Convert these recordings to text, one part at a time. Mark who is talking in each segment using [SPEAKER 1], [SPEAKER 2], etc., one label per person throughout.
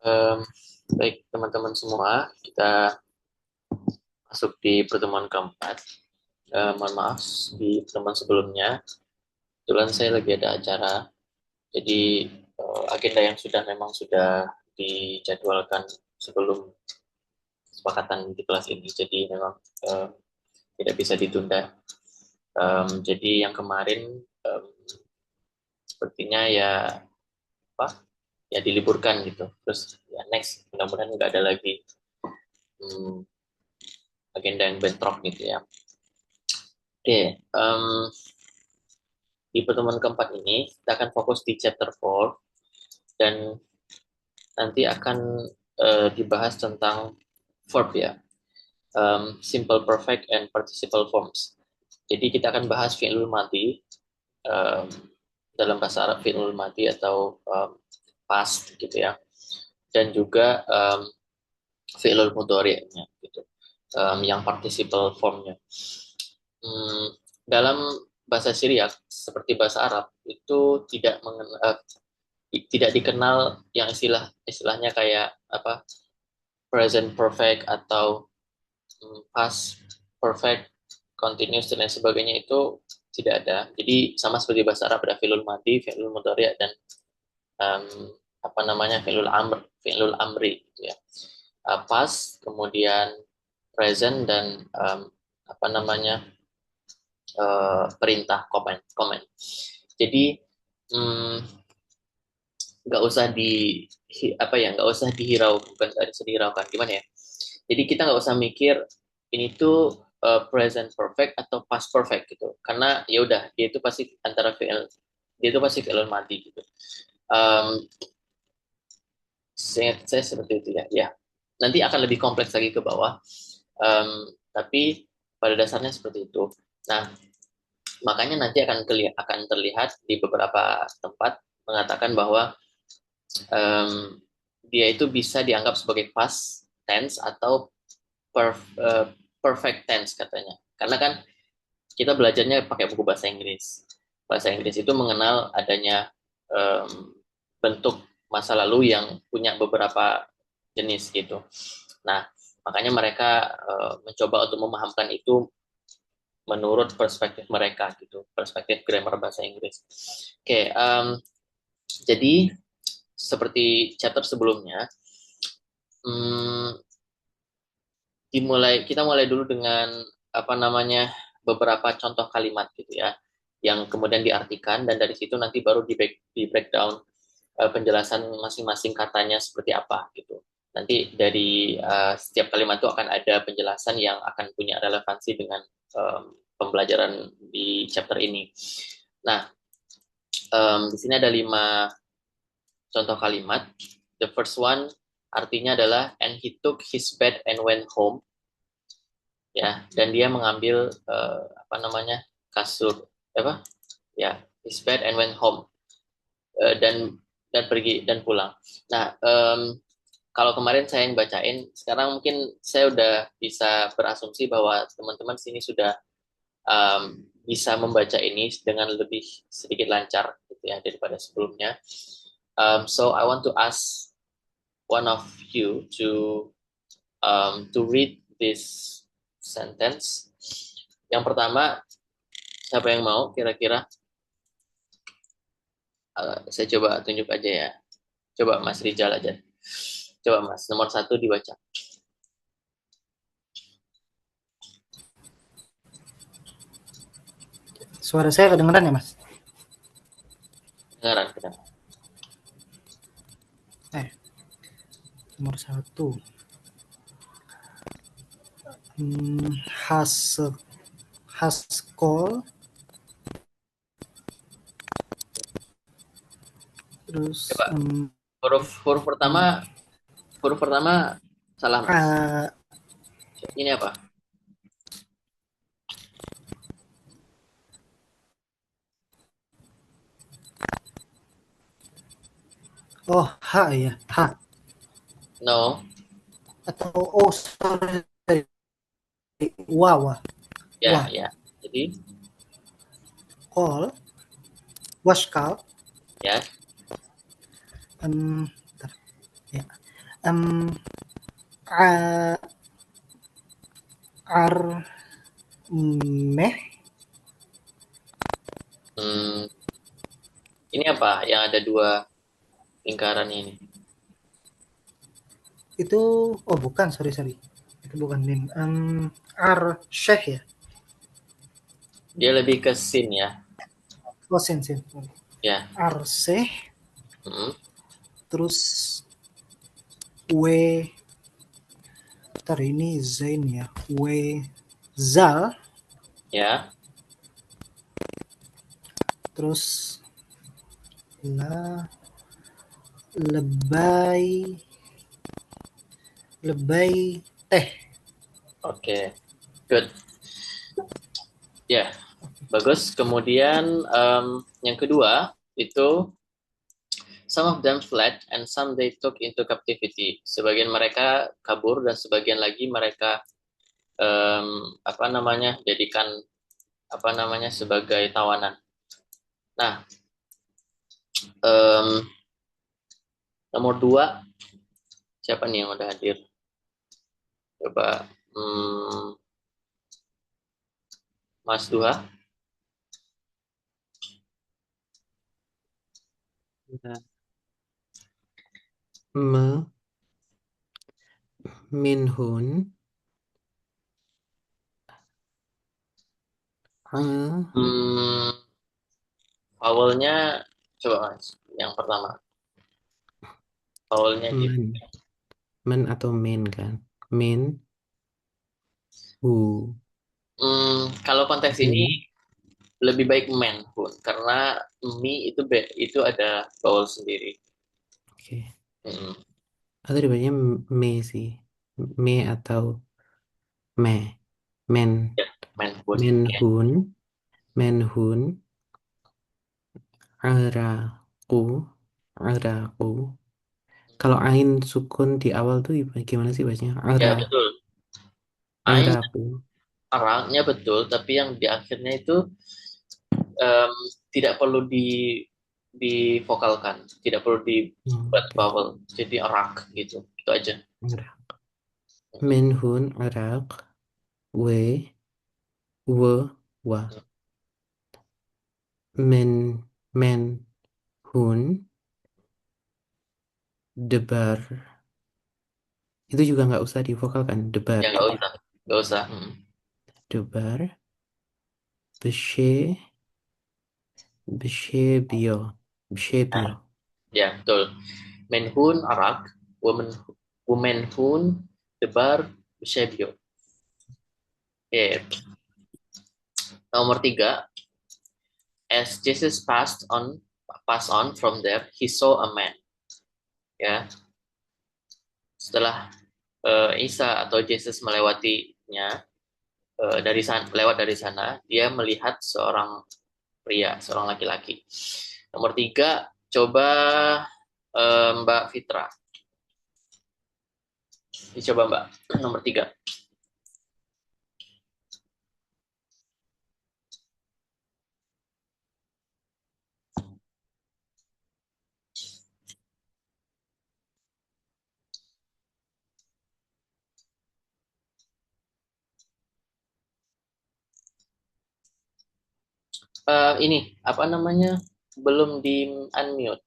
[SPEAKER 1] Em, Baik teman-teman semua, kita masuk di pertemuan keempat. Mohon maaf di pertemuan sebelumnya, kebetulan saya lagi ada acara, jadi agenda yang memang sudah dijadwalkan sebelum kesepakatan di kelas ini, jadi memang em, tidak bisa ditunda. Jadi yang kemarin sepertinya ya apa ya diliburkan gitu. Terus ya next mudah-mudahan nggak ada lagi hmm, agenda yang bentrok gitu ya. Oke, di pertemuan keempat ini kita akan fokus di chapter 4 dan nanti akan dibahas tentang verb ya, simple perfect and participle forms. Jadi kita akan bahas fi'lul madhi, um, dalam bahasa Arab fi'lul madhi atau past gitu ya, dan juga fi'lul mudhari'nya gitu, yang participle formnya. Dalam bahasa Syriak seperti bahasa Arab itu tidak dikenal yang istilahnya kayak apa present perfect atau past perfect, continuous dan lain sebagainya, itu tidak ada. Jadi sama seperti bahasa Arab ada fi'lul madi, fi'lul mudhari' dan um, apa namanya fi'lul amri gitu ya. Past, kemudian present dan apa namanya perintah komen. Jadi um, nggak usah nggak usah dihirau, bukan nggak usah dihiraukan, gimana ya, jadi kita nggak usah mikir ini tuh present perfect atau past perfect gitu, karena ya udah dia itu pasti fi'il madi gitu. um, saya seperti itu ya, ya nanti akan lebih kompleks lagi ke bawah, tapi pada dasarnya seperti itu. Nah, makanya nanti akan terlihat di beberapa tempat mengatakan bahwa um, dia itu bisa dianggap sebagai past tense atau perfect tense katanya. Karena kan kita belajarnya pakai buku bahasa Inggris. Bahasa Inggris itu mengenal adanya bentuk masa lalu yang punya beberapa jenis gitu. Nah, makanya mereka mencoba untuk memahamkan itu menurut perspektif mereka gitu, perspektif grammar bahasa Inggris. Oke, jadi seperti chapter sebelumnya, hmm, kita mulai dulu dengan apa namanya beberapa contoh kalimat gitu ya, yang kemudian diartikan, dan dari situ nanti baru di breakdown penjelasan masing-masing katanya seperti apa gitu. Nanti dari setiap kalimat itu akan ada penjelasan yang akan punya relevansi dengan pembelajaran di chapter ini. Nah, di sini ada 5 contoh kalimat. The first one artinya adalah and he took his bed and went home, ya, dan dia mengambil apa namanya kasur apa ya, his bed and went home, dan pergi dan pulang. Nah, kalau kemarin saya yang bacain, sekarang mungkin saya udah bisa berasumsi bahwa teman-teman sini sudah bisa membaca ini dengan lebih sedikit lancar gitu ya daripada sebelumnya. So I want to ask one of you to read this sentence. Yang pertama, siapa yang mau kira-kira? Saya coba tunjuk aja ya. Coba Mas Rizal aja. Coba Mas, nomor 1 dibaca.
[SPEAKER 2] Suara saya kedengeran ya, Mas?
[SPEAKER 1] Kedengaran, kedengaran.
[SPEAKER 2] Eh, nomor satu. Has has call, terus
[SPEAKER 1] Coba huruf huruf pertama huruf pertama salah Mas.
[SPEAKER 2] uh,
[SPEAKER 1] Ini apa?
[SPEAKER 2] oh H ya, H
[SPEAKER 1] No.
[SPEAKER 2] atau oh sorry, Wawa,
[SPEAKER 1] Ya,
[SPEAKER 2] Wa,
[SPEAKER 1] ya. Jadi,
[SPEAKER 2] call, was call,
[SPEAKER 1] ya.
[SPEAKER 2] um, ya. Em, a, ar, meh,
[SPEAKER 1] Hmm, ini apa? Yang ada dua lingkaran ini.
[SPEAKER 2] itu, oh bukan, sorry, sorry. Itu bukan mim. Ar, syekh ya?
[SPEAKER 1] Dia lebih ke sin ya.
[SPEAKER 2] Oh, sen, sen. Sorry.
[SPEAKER 1] Ya.
[SPEAKER 2] Ar, seh,
[SPEAKER 1] Hmm,
[SPEAKER 2] terus we, ntar ini zain ya. We, zal,
[SPEAKER 1] ya.
[SPEAKER 2] terus la, lebay, lebay, teh.
[SPEAKER 1] Oke. Good. Ya, bagus. Kemudian yang kedua itu some of them fled and some they took into captivity. Sebagian mereka kabur dan sebagian lagi mereka apa namanya jadikan apa namanya sebagai tawanan. Nah, em, nomor dua siapa nih yang udah hadir? Coba Mas Duha.
[SPEAKER 3] Nah, me, minhun, a,
[SPEAKER 1] Hmm, Vowelnya coba Mas. Yang pertama, vowelnya di
[SPEAKER 3] men, men atau min kan? Min, hu,
[SPEAKER 1] kalau konteks ini
[SPEAKER 3] hu.
[SPEAKER 1] lebih baik men pun karena mi itu itu ada vowel sendiri.
[SPEAKER 3] Oke.
[SPEAKER 1] Hmm,
[SPEAKER 3] Atau dibacanya me sih. Me atau me. Men,
[SPEAKER 1] ya, men pun. Ya,
[SPEAKER 3] menhun, menhun, araku, araku. Kalau ain sukun di awal tuh gimana sih bacanya?
[SPEAKER 1] ya betul. Ain
[SPEAKER 3] Araku.
[SPEAKER 1] arangnya betul, tapi yang di akhirnya itu em, tidak perlu divokalkan, tidak perlu dibuat
[SPEAKER 3] Oke.
[SPEAKER 1] vowel, jadi arak gitu, itu aja.
[SPEAKER 3] Arak. Menhun, arak, we, we, wa. Men, hun, debar. Itu juga nggak usah divokalkan. Debar
[SPEAKER 1] Ya nggak
[SPEAKER 3] gitu.
[SPEAKER 1] usah, nggak usah.
[SPEAKER 3] Debar, beshe, beshebio,
[SPEAKER 1] Nah,
[SPEAKER 3] beshebio.
[SPEAKER 1] ya betul. Menhun arak, womenhun debar shebyo. Oke. Nomor tiga, as Jesus passed on from there, he saw a man. Ya, setelah Isa atau Jesus melewatinya dari sana, lewat dari sana, dia melihat seorang pria, seorang laki-laki. Nomor tiga, coba Mbak Fitra. Dicoba Mbak, nomor tiga. Ini, apa namanya, belum di unmute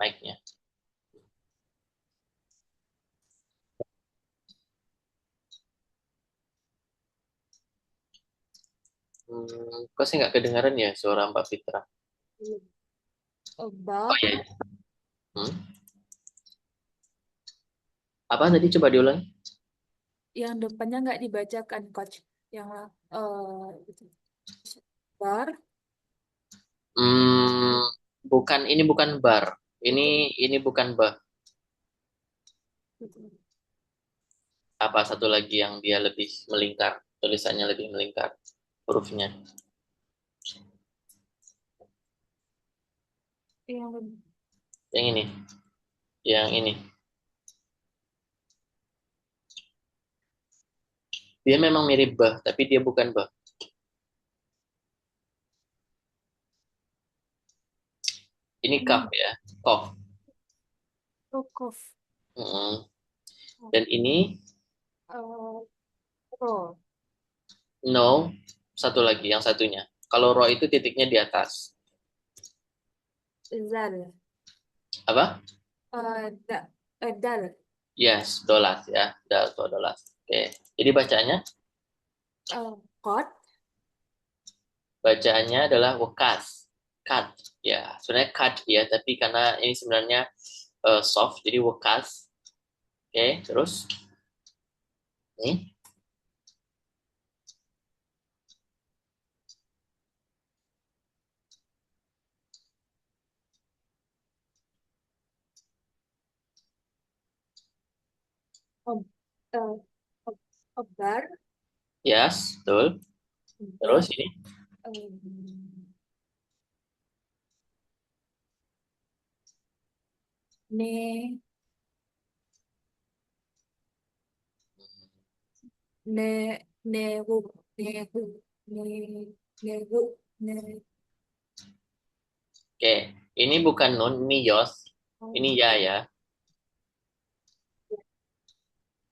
[SPEAKER 1] mic-nya. Kok sih nggak kedengaran ya suara Mbak Fitra? Oh
[SPEAKER 4] Mbak,
[SPEAKER 1] iya. Hmm? Apa tadi coba diulangi?
[SPEAKER 4] yang depannya nggak dibacakan, Coach. Yang itu. Bar,
[SPEAKER 1] Hmm, ini bukan bar. Ini bukan bah.
[SPEAKER 4] gitu.
[SPEAKER 1] Apa satu lagi yang dia lebih melingkar, tulisannya lebih melingkar hurufnya.
[SPEAKER 4] Yang
[SPEAKER 1] Yang ini, yang ini. Dia memang mirip bah, tapi dia bukan bah. Ini kaf
[SPEAKER 4] ini
[SPEAKER 1] ya, kof.
[SPEAKER 4] Rokov.
[SPEAKER 1] Mm-mm. Dan ini
[SPEAKER 4] Eh, ro,
[SPEAKER 1] no, satu lagi, yang satunya. Kalau ro itu titiknya di atas.
[SPEAKER 4] zal,
[SPEAKER 1] Apa?
[SPEAKER 4] da, dal,
[SPEAKER 1] Yes, dolas ya. Dal atau dolas. Oke. Jadi
[SPEAKER 4] kot,
[SPEAKER 1] bacaannya adalah wekas. Cut. Ya, sebenarnya cut ya, tapi karena ini sebenarnya soft, jadi wekas. Oke, terus ini
[SPEAKER 4] ob, eh, ob, obar,
[SPEAKER 1] yes, betul. Terus
[SPEAKER 4] obar,
[SPEAKER 1] ini
[SPEAKER 4] em, ne, ne, neru, neru, ne, neru, ne,
[SPEAKER 1] oke. Ini bukan nun, ini yos. Ini ya ya.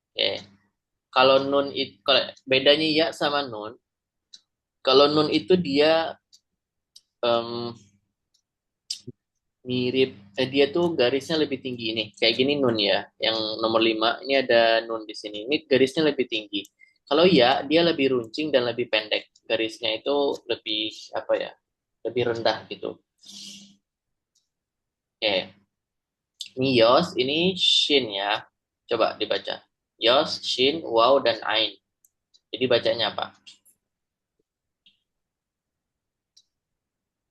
[SPEAKER 1] Oke. Kalau nun itu kalau bedanya ya sama nun, kalau nun itu dia em, mirip dia tuh garisnya lebih tinggi ini. Kayak gini nun ya. Yang nomor 5 ini ada nun di sini. Ini garisnya lebih tinggi. Kalau ya dia lebih runcing dan lebih pendek. Garisnya itu lebih apa ya? Lebih rendah gitu. Oke. Ini yos, ini shin ya. Coba dibaca. Yos, shin, waw dan ain. Jadi bacanya apa?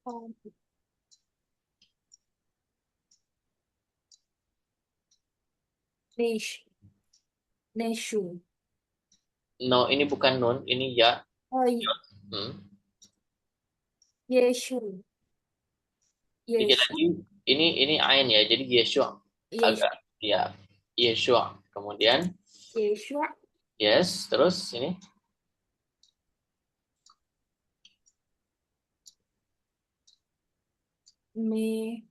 [SPEAKER 4] om, nesh, neshu,
[SPEAKER 1] No, ini bukan nun, ini ya.
[SPEAKER 4] oh,
[SPEAKER 1] Hmm.
[SPEAKER 4] yeshu,
[SPEAKER 1] Dikit
[SPEAKER 4] yeshu,
[SPEAKER 1] lagi, ini ain ya. Jadi Yeshua
[SPEAKER 4] yeshu,
[SPEAKER 1] agak ya Yeshua. Kemudian
[SPEAKER 4] yeshu,
[SPEAKER 1] yes, terus ini
[SPEAKER 4] me,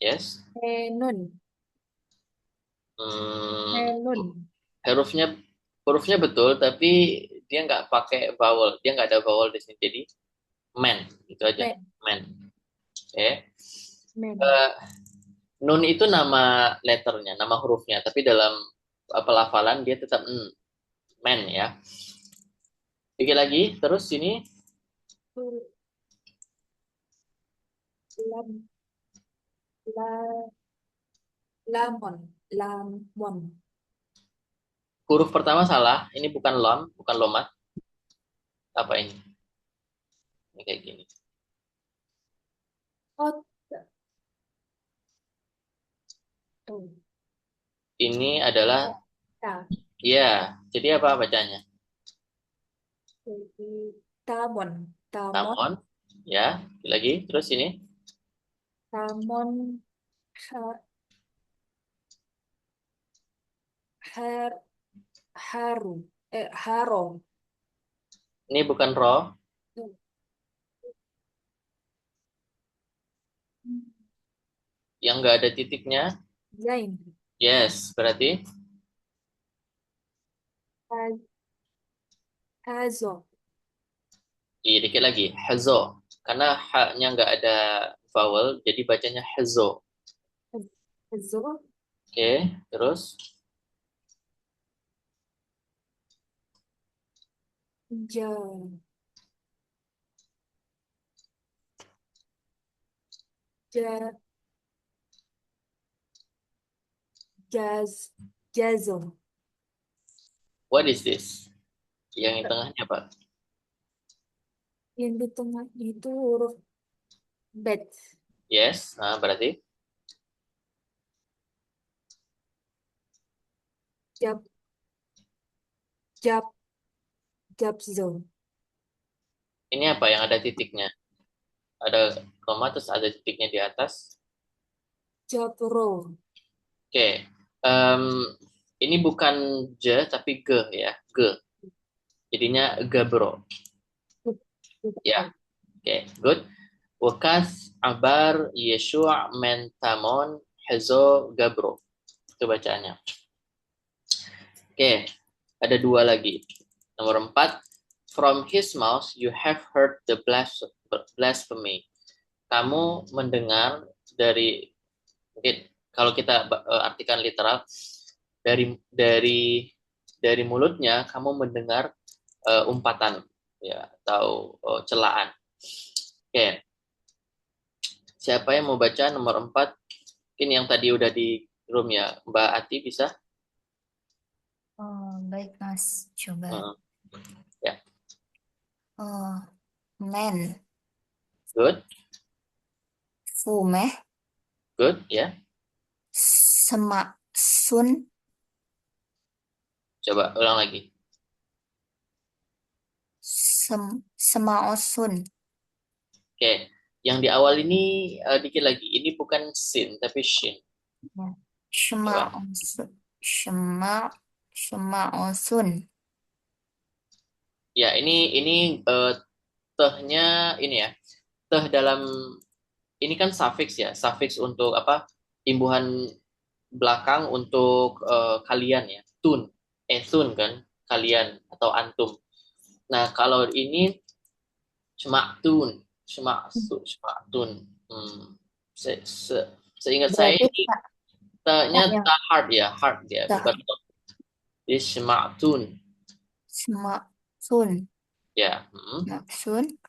[SPEAKER 1] yes.
[SPEAKER 4] menun,
[SPEAKER 1] Hmm,
[SPEAKER 4] menun,
[SPEAKER 1] hurufnya hurufnya betul, tapi dia nggak pakai vowel. Dia nggak ada vowel di sini. Jadi men, itu aja.
[SPEAKER 4] men,
[SPEAKER 1] Men. Oke.
[SPEAKER 4] men,
[SPEAKER 1] Eh, nun itu nama letternya, nama hurufnya, tapi dalam pelafalan dia tetap men ya. Dikit lagi, terus ini
[SPEAKER 4] lam, la, lamon, lamon,
[SPEAKER 1] huruf pertama salah. Ini bukan lam, bukan lomat. Apa ini? Ini kayak gini.
[SPEAKER 4] ot, oh,
[SPEAKER 1] Ini adalah
[SPEAKER 4] ta,
[SPEAKER 1] ya. Jadi apa bacanya?
[SPEAKER 4] jadi tamon, tamon,
[SPEAKER 1] Tamon, ya. Lagi, terus ini
[SPEAKER 4] tamon, ha, har, haru, haro,
[SPEAKER 1] ini bukan ro, yang nggak ada titiknya.
[SPEAKER 4] zain,
[SPEAKER 1] Yes, berarti
[SPEAKER 4] ha- hazo,
[SPEAKER 1] dikit lagi. Hazo. Karena haknya nggak ada vowel, jadi bacanya hazo.
[SPEAKER 4] hazo,
[SPEAKER 1] Oke, terus
[SPEAKER 4] ja, ja, jaz, jazo,
[SPEAKER 1] what is this? Yang di tengahnya apa?
[SPEAKER 4] yang di tengah itu huruf bet,
[SPEAKER 1] Yes, nah, berarti
[SPEAKER 4] jab, jab, jabzo,
[SPEAKER 1] ini apa yang ada titiknya? Ada koma terus ada titiknya di atas.
[SPEAKER 4] jabro,
[SPEAKER 1] Oke, em, ini bukan je tapi ge ya, ge. Jadinya gabro. Ya, oke, good. Wakas abar Yeshu' mentamon hezo gabro. Itu bacaannya. Oke, ada 2 lagi. Nomor 4, from his mouth you have heard the blasphemy. Kamu mendengar dari, mungkin kalau kita artikan literal, dari mulutnya kamu mendengar umpatan ya atau celaan. Oke. Siapa yang mau baca nomor 4? Mungkin yang tadi udah di room ya. Mbak Ati bisa?
[SPEAKER 5] Oh, baik, Mas. Coba.
[SPEAKER 1] Ya.
[SPEAKER 5] Oh, men.
[SPEAKER 1] Good.
[SPEAKER 5] Fumeh.
[SPEAKER 1] Good, ya.
[SPEAKER 5] Semak sun.
[SPEAKER 1] Coba ulang lagi.
[SPEAKER 5] Semaosun.
[SPEAKER 1] Oke. Yang di awal ini dikit lagi. Ini bukan sin, tapi shin.
[SPEAKER 5] Ya. Semaosun. Semaosun.
[SPEAKER 1] Ya, ini tehnya ini ya. Teh dalam ini kan suffix ya. Suffix untuk apa? Imbuhan belakang untuk kalian ya. Tun. Tun kan. Kalian atau antum. Nah, kalau ini semaktun. Semaktun. Seingat saya
[SPEAKER 5] Berarti
[SPEAKER 1] ini tehnya
[SPEAKER 5] tak yang
[SPEAKER 1] ta hard ya. Hard ya.
[SPEAKER 5] tak.
[SPEAKER 1] Bukan ini semaktun.
[SPEAKER 5] Semaksun.
[SPEAKER 1] Ya.
[SPEAKER 5] Maksun.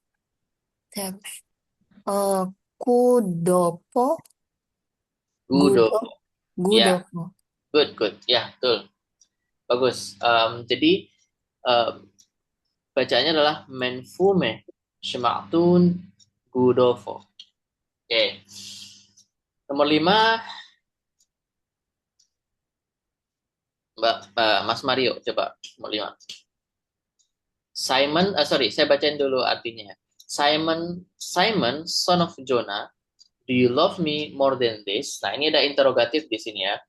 [SPEAKER 5] Kudopo.
[SPEAKER 1] Gudo. Ya.
[SPEAKER 5] Gudopo.
[SPEAKER 1] Good. Ya, betul. Bagus. Jadi bacaannya adalah menfume shemaktun gudofo. Oke. Nomor 5, Mas Mario, coba nomor 5. Simon, saya bacain dulu artinya. Simon, son of Jonah, do you love me more than this? Nah, ini ada interrogatif di sini ya.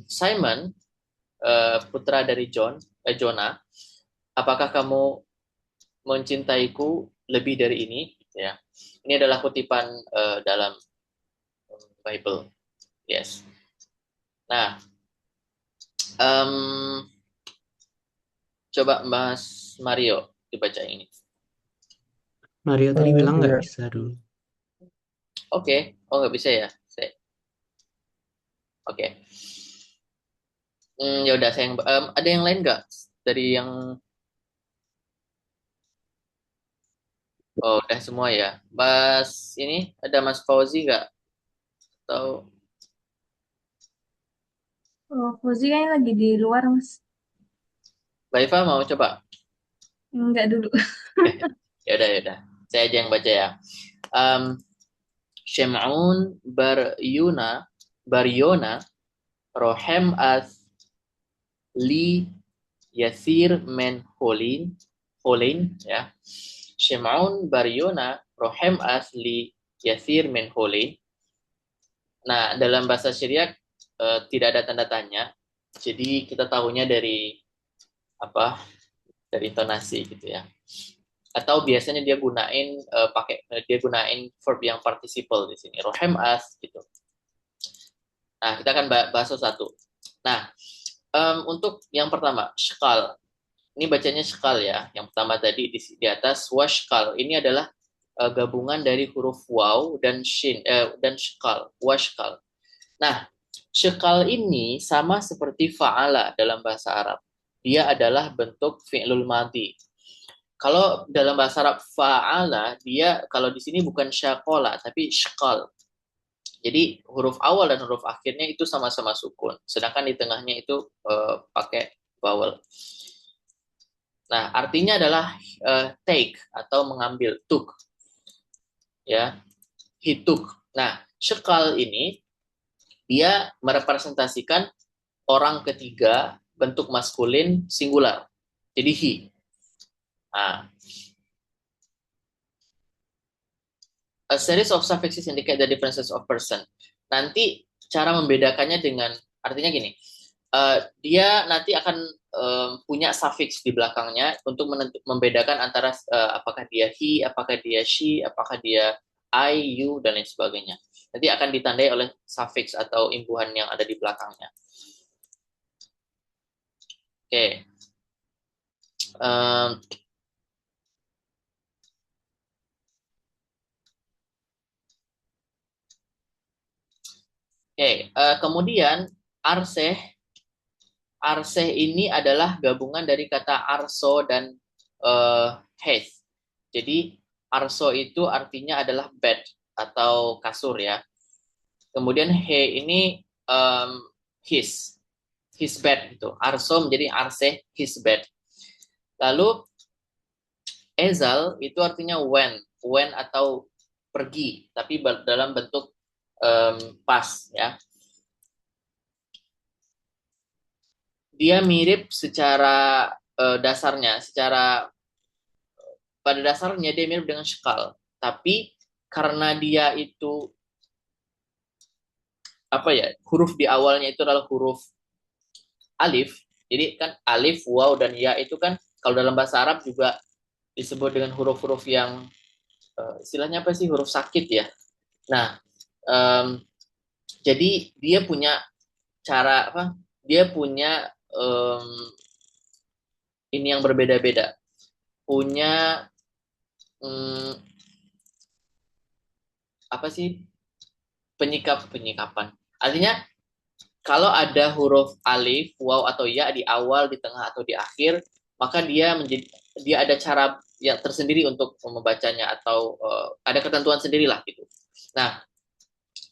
[SPEAKER 1] Simon, putra dari Jonah, apakah kamu mencintaiku lebih dari ini? Ya, ini adalah kutipan dalam Bible. Yes. Nah, coba Mas Mario dibaca ini.
[SPEAKER 3] Mario tadi bilang nggak
[SPEAKER 2] Iya.
[SPEAKER 3] bisa dulu.
[SPEAKER 1] Oke. Oh, nggak bisa ya? Oke. Ya udah, ada yang lain nggak dari yang udah semua ya. Mas ini ada Mas Fauzi nggak? Atau
[SPEAKER 6] Fauzi kayaknya lagi di luar, Mas.
[SPEAKER 1] Mbak Iva mau coba?
[SPEAKER 6] Enggak dulu.
[SPEAKER 1] Ya udah. Saya aja yang baca ya. Syem'un Baryona Rohem as li Yasir men Holin ya. Syem'un Baryona Rohem as li Yasir men Holin. Nah, dalam bahasa Syriak tidak ada tanda tanya. Jadi kita tahunya dari dari intonasi gitu ya. Atau biasanya dia gunain verb yang participle di sini. Rohem as gitu. Nah, kita akan bahas satu. Nah, untuk yang pertama, shkal. Ini bacanya shkal ya. Yang pertama tadi di atas washkal. Ini adalah gabungan dari huruf waw dan shin dan shkal, washkal. Nah, shkal ini sama seperti fa'ala dalam bahasa Arab. Dia adalah bentuk fi'lul madhi. Kalau dalam bahasa Arab fa'ala, dia kalau di sini bukan syaqala tapi shkal. Jadi huruf awal dan huruf akhirnya itu sama-sama sukun, sedangkan di tengahnya itu pakai vowel. Nah, artinya adalah take atau mengambil, took. Ya, he took. Nah, syakal ini dia merepresentasikan orang ketiga bentuk maskulin singular. Jadi he. Nah, a series of suffixes indicate the differences of person. Nanti cara membedakannya dengan artinya gini. dia nanti akan punya suffix di belakangnya untuk membedakan antara apakah dia he, apakah dia she, apakah dia I, you, dan lain sebagainya. Nanti akan ditandai oleh suffix atau imbuhan yang ada di belakangnya. Oke. Kemudian arseh ini adalah gabungan dari kata arso dan heath. Jadi arso itu artinya adalah bed atau kasur ya. Kemudian he ini his bed gitu. Arso menjadi arseh, his bed. Lalu ezal itu artinya when atau pergi, tapi dalam bentuk pas ya. Dia mirip secara dasarnya, pada dasarnya dia mirip dengan shakal, tapi karena dia itu huruf di awalnya itu adalah huruf alif, jadi kan alif, waw, dan ya itu kan kalau dalam bahasa Arab juga disebut dengan huruf-huruf yang istilahnya apa sih, huruf sakit ya. Nah, jadi dia punya cara dia punya ini yang berbeda-beda, punya penyikapan. Artinya kalau ada huruf alif, waw, atau ya di awal, di tengah, atau di akhir, maka dia ada cara yang tersendiri untuk membacanya, atau ada ketentuan sendirilah gitu. Nah,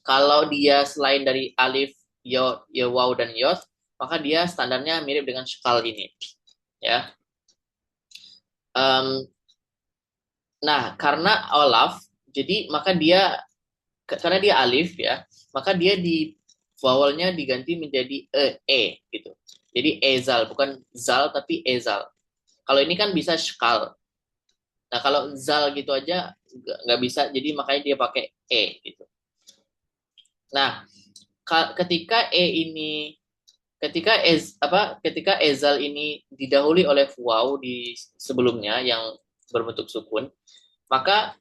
[SPEAKER 1] kalau dia selain dari alif, ya, waw, dan yod, maka dia standarnya mirip dengan shakal ini, ya. Nah, karena olaf, jadi maka karena dia alif ya, maka dia di vowelnya diganti menjadi gitu. Jadi ezal, bukan zal tapi ezal. Kalau ini kan bisa shakal. Nah, kalau zal gitu aja nggak bisa, jadi makanya dia pakai gitu. Nah, ketika ezal ini didahului oleh waw di sebelumnya yang berbentuk sukun, maka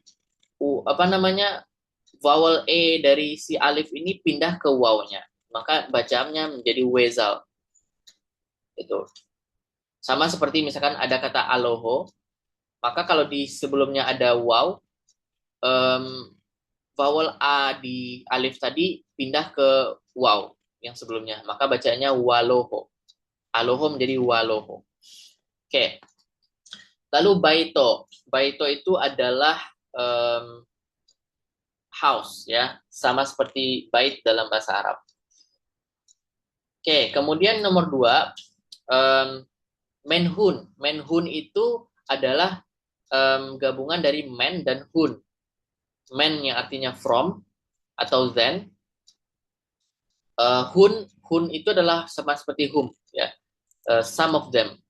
[SPEAKER 1] vowel dari si alif ini pindah ke wawnya, maka bacaannya menjadi wezal. Itu sama seperti misalkan ada kata aloho, maka kalau di sebelumnya ada waw, vowel a di alif tadi pindah ke waw yang sebelumnya, maka bacanya waloho. Aloho menjadi waloho. Oke. Lalu baito itu adalah house ya, sama seperti bait dalam bahasa Arab. Oke, kemudian nomor 2, menhun. Menhun itu adalah gabungan dari men dan hun. Men yang artinya from atau then. Hun itu adalah sama seperti whom ya. Some of them.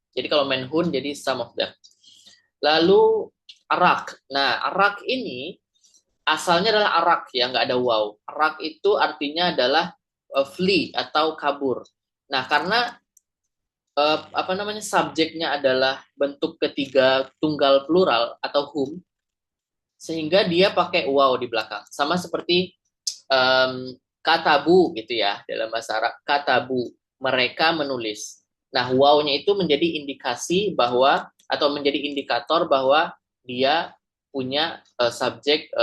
[SPEAKER 1] Jadi kalau menhun jadi some of them. Lalu arak. Nah, arak ini asalnya adalah arak ya, nggak ada waw. Arak itu artinya adalah flee atau kabur. Nah, karena subjeknya adalah bentuk ketiga tunggal plural atau whom, sehingga dia pakai waw di belakang. Sama seperti katabu gitu ya, dalam bahasa Arab katabu, mereka menulis. Nah, wawnya itu menjadi indikasi bahwa atau menjadi indikator bahwa dia punya subjek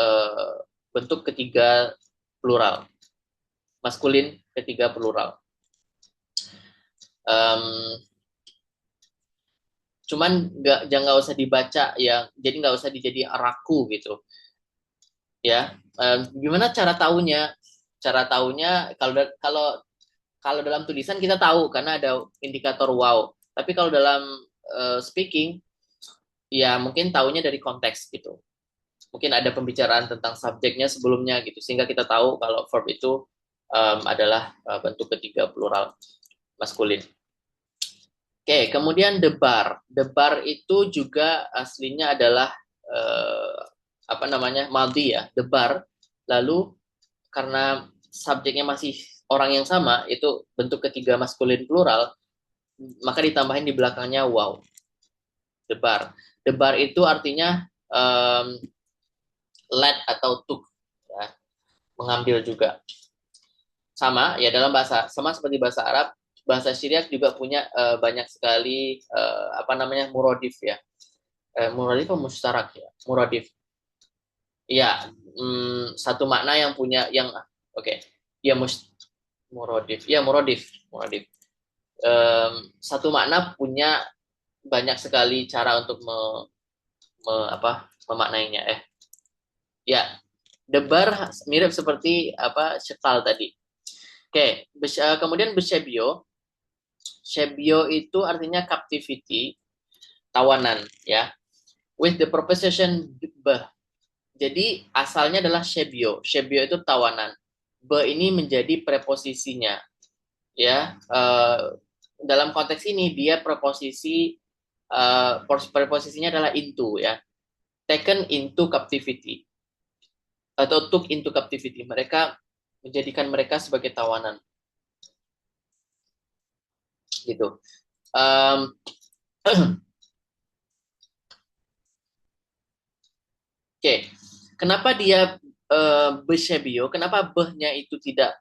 [SPEAKER 1] bentuk ketiga plural, maskulin ketiga plural. Cuman nggak usah dibaca ya, jadi nggak usah dijadi araku gitu ya. Gimana cara tahunya? Cara tahunya kalau dalam tulisan kita tahu karena ada indikator wow, tapi kalau dalam speaking ya mungkin tahunya dari konteks gitu. Mungkin ada pembicaraan tentang subjeknya sebelumnya gitu, sehingga kita tahu kalau verb itu adalah bentuk ketiga plural maskulin. Oke, kemudian debar. Debar itu juga aslinya adalah maldi ya, debar. Lalu karena subjeknya masih orang yang sama, itu bentuk ketiga maskulin plural, maka ditambahin di belakangnya wow. Debar. Debar itu artinya led atau took, ya, mengambil juga. Sama ya dalam bahasa, sama seperti bahasa Arab, bahasa Syriak juga punya banyak sekali muradif ya. Muradif atau mustarak ya? Muradif. Ya, satu makna yang punya yang oke. Ya muradif. Ya muradif. Satu makna punya banyak sekali cara untuk memaknainya. Ya, debar mirip seperti syekal tadi. Oke, kemudian besyebio. Shebio itu artinya captivity, tawanan ya. With the preposition be. Jadi asalnya adalah shebio. Shebio itu tawanan. Be ini menjadi preposisinya. Ya, dalam konteks ini dia preposisinya adalah into ya. Taken into captivity atau took into captivity. Mereka menjadikan mereka sebagai tawanan. Gitu. Oke. Kenapa dia besyebio? Kenapa behnya itu tidak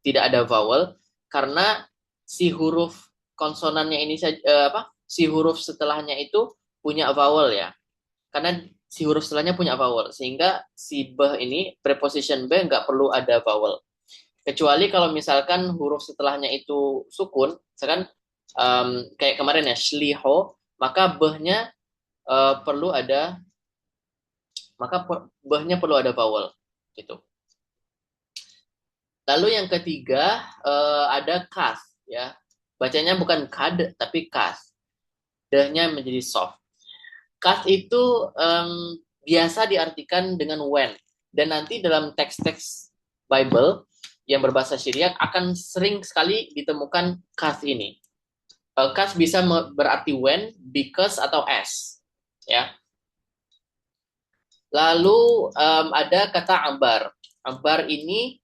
[SPEAKER 1] ada vowel? Karena si huruf konsonannya ini saja si huruf setelahnya itu punya vowel ya. Karena si huruf setelahnya punya vowel, sehingga si beh ini preposition be nggak perlu ada vowel. Kecuali kalau misalkan huruf setelahnya itu sukun, misalkan kayak kemarin ya shliho, maka behnya perlu ada vowel gitu. Lalu yang ketiga ada kas ya. Bacanya bukan kad tapi kas. D-nya menjadi soft. Kas itu biasa diartikan dengan when, dan nanti dalam teks-teks Bible yang berbahasa Syriak akan sering sekali ditemukan kas ini. Kas bisa berarti when, because atau as ya. Lalu ada kata ambar. Ambar ini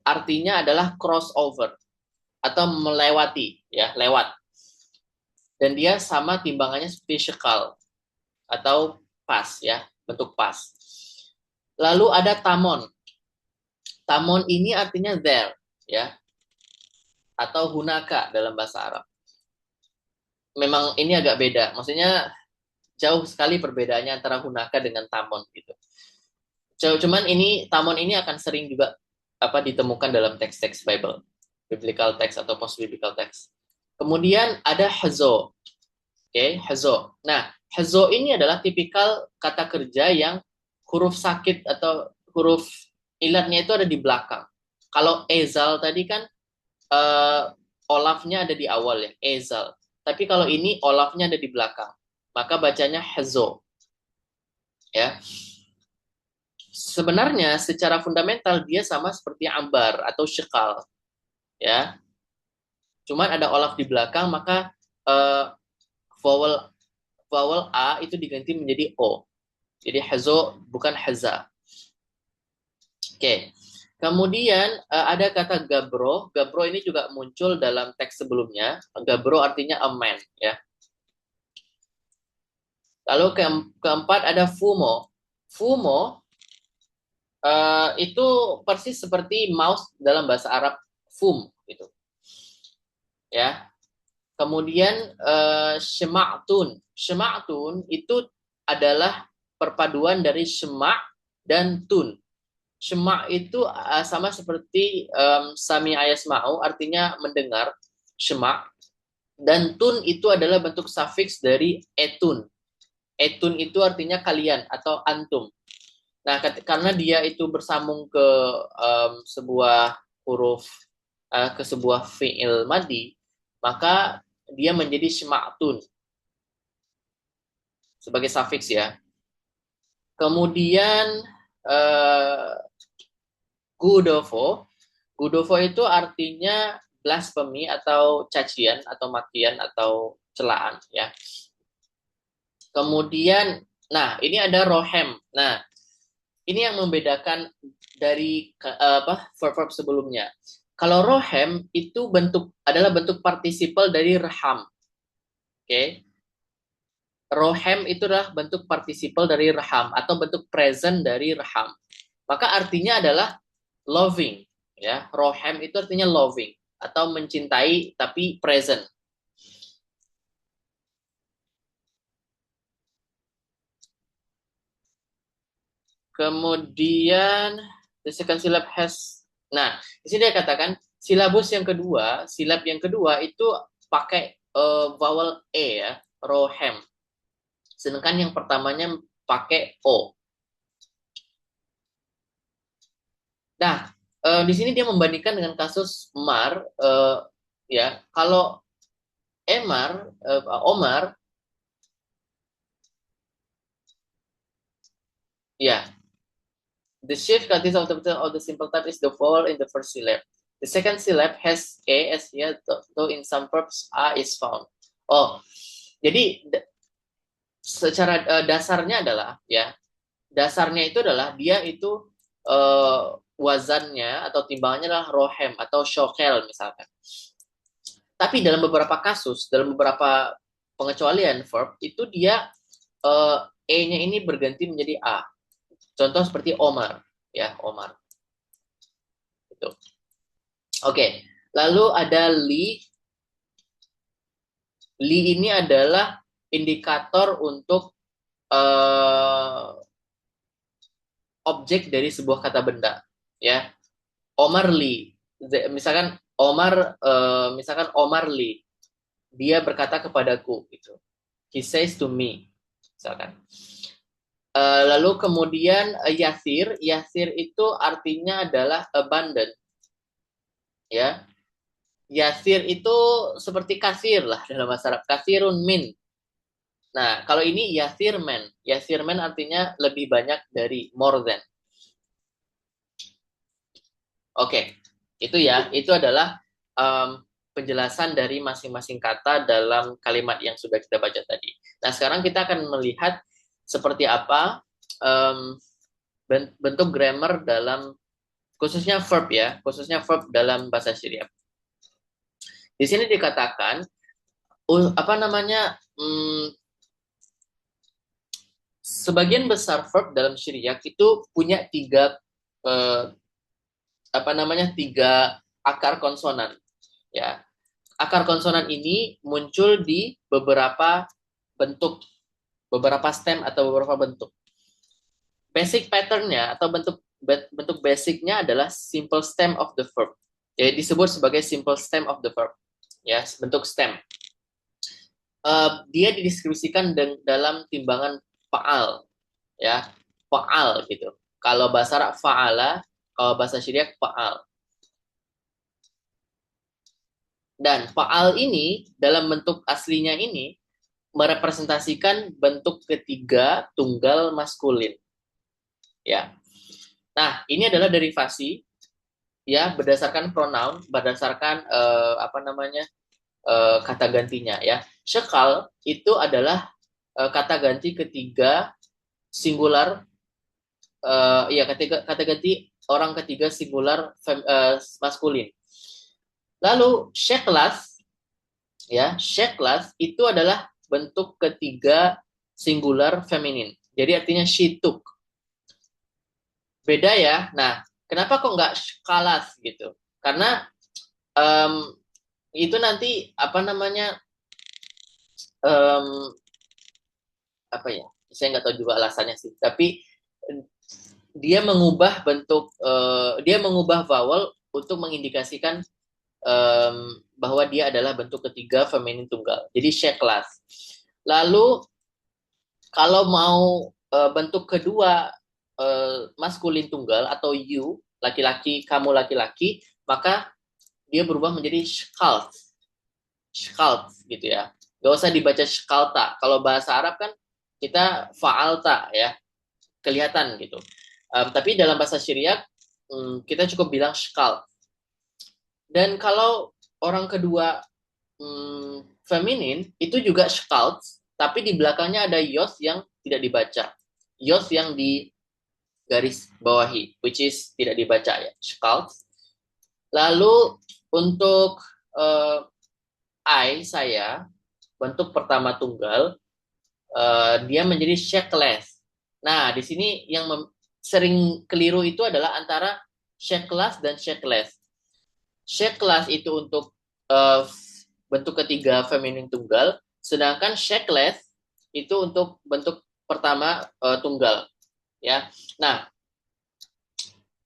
[SPEAKER 1] artinya adalah crossover atau melewati, ya, lewat. Dan dia sama timbangannya seperti syekal atau pas, ya, bentuk pas. Lalu ada tamon. Tamon ini artinya there, ya, atau hunaka dalam bahasa Arab. Memang ini agak beda, maksudnya jauh sekali perbedaannya antara hunaka dengan tamon gitu. Cuman tamon ini akan sering juga ditemukan dalam teks-teks Bible, biblical text atau post biblical text. Kemudian ada hazo. Oke, hazo. Nah, hazo ini adalah tipikal kata kerja yang huruf sakit atau huruf ilatnya itu ada di belakang. Kalau ezal tadi kan olafnya ada di awal ya, ezal. Tapi kalau ini olafnya ada di belakang, maka bacanya hazo. Ya. Sebenarnya secara fundamental dia sama seperti ambar atau syekal. Ya. Cuman ada olaf di belakang, maka vowel a itu diganti menjadi o. Jadi hazo bukan haza. Oke. Kemudian ada kata gabro. Gabro ini juga muncul dalam teks sebelumnya. Gabro artinya a man, ya. Lalu keempat ada fumo. Fumo itu persis seperti mouse dalam bahasa Arab fum gitu. Ya. Kemudian syema'tun. Syema'tun itu adalah perpaduan dari syema' dan tun. Syema' itu sama seperti sami ayasma'u, artinya mendengar, syema'. Dan tun itu adalah bentuk sufiks dari etun. Etun itu artinya kalian atau antum. Nah, karena dia itu bersambung ke sebuah huruf, ke sebuah fi'il madi, maka dia menjadi syema'tun sebagai sufiks ya. Kemudian gudovo. Gudovo itu artinya blasphemy atau cacian atau makian atau celaan ya. Kemudian, nah ini ada rohem. Nah, ini yang membedakan dari verb-verb sebelumnya. Kalau rohem itu adalah bentuk partisiple dari raham. Oke. Rohem itu adalah bentuk partisiple dari raham atau bentuk present dari raham. Maka artinya adalah loving, ya. Rohem itu artinya loving atau mencintai tapi present. Kemudian the second syllab has. Nah, di sini dia katakan silab yang kedua itu pakai vowel e ya, rohem. Sedangkan yang pertamanya pakai o. Nah, di sini dia membandingkan dengan kasus mar, ya. Kalau Omar, ya. The shift consists of the simple type is the vowel in the first syllab. The second syllab has a as here, though in some verbs a is found. Oh, jadi secara dasarnya adalah ya, dasarnya itu adalah dia itu wazannya atau timbangannya adalah rohem atau shokel misalkan. Tapi dalam beberapa kasus, dalam beberapa pengecualian verb itu dia e-nya ini berganti menjadi a. Contoh seperti Omar, ya Omar. Itu. Oke, lalu ada li. Li ini adalah indikator untuk objek dari sebuah kata benda, ya. Omar li, misalkan Omar li, dia berkata kepadaku, gitu. He says to me, misalkan. Lalu kemudian yasir itu artinya adalah abundant, ya. Yasir itu seperti kasir lah dalam bahasa Arab, kasirun min. Nah, kalau ini yasir men artinya lebih banyak dari, more than. Oke, itu ya, itu adalah penjelasan dari masing-masing kata dalam kalimat yang sudah kita baca tadi. Nah, sekarang kita akan melihat seperti apa bentuk grammar dalam khususnya verb ya, khususnya verb dalam bahasa Syriak. Di sini dikatakan sebagian besar verb dalam Syriak itu punya tiga akar konsonan, ya. Akar konsonan ini muncul di beberapa bentuk, beberapa stem atau beberapa bentuk. Basic pattern-nya atau bentuk basicnya adalah simple stem of the verb. Jadi disebut sebagai simple stem of the verb. Ya, bentuk stem. Dia dideskripsikan dalam timbangan fa'al. Ya, fa'al gitu. Kalau bahasa Arab fa'ala, kalau bahasa Syriak fa'al. Dan fa'al ini dalam bentuk aslinya ini merepresentasikan bentuk ketiga tunggal maskulin. Ya. Nah, ini adalah derivasi ya berdasarkan pronoun, berdasarkan kata gantinya ya. Syekal itu adalah kata ganti ketiga singular kata ganti orang ketiga singular maskulin. Lalu syeklas ya, syeklas itu adalah bentuk ketiga singular feminin. Jadi artinya she took. Beda ya. Nah, kenapa kok nggak shkalas gitu? Karena itu nanti saya nggak tahu juga alasannya sih. Tapi dia mengubah bentuk, dia mengubah vowel untuk mengindikasikan bahwa dia adalah bentuk ketiga feminin tunggal. Jadi sheklas. Lalu kalau mau bentuk kedua maskulin tunggal atau you, laki-laki, kamu laki-laki, maka dia berubah menjadi shkalt. Shkalt gitu ya. Gak usah dibaca shkalta. Kalau bahasa Arab kan kita fa'alta ya. Kelihatan gitu. Tapi dalam bahasa Syriak kita cukup bilang shkalt. Dan kalau orang kedua feminin itu juga shkalt, tapi di belakangnya ada yos yang tidak dibaca. Yos yang garis bawahi, which is tidak dibaca ya, shkalt. Lalu untuk saya, bentuk pertama tunggal, dia menjadi shekles. Nah, di sini yang sering keliru itu adalah antara sheklas dan shekles. Sheklas itu untuk bentuk ketiga feminin tunggal, sedangkan shekles itu untuk bentuk pertama tunggal. Ya, nah,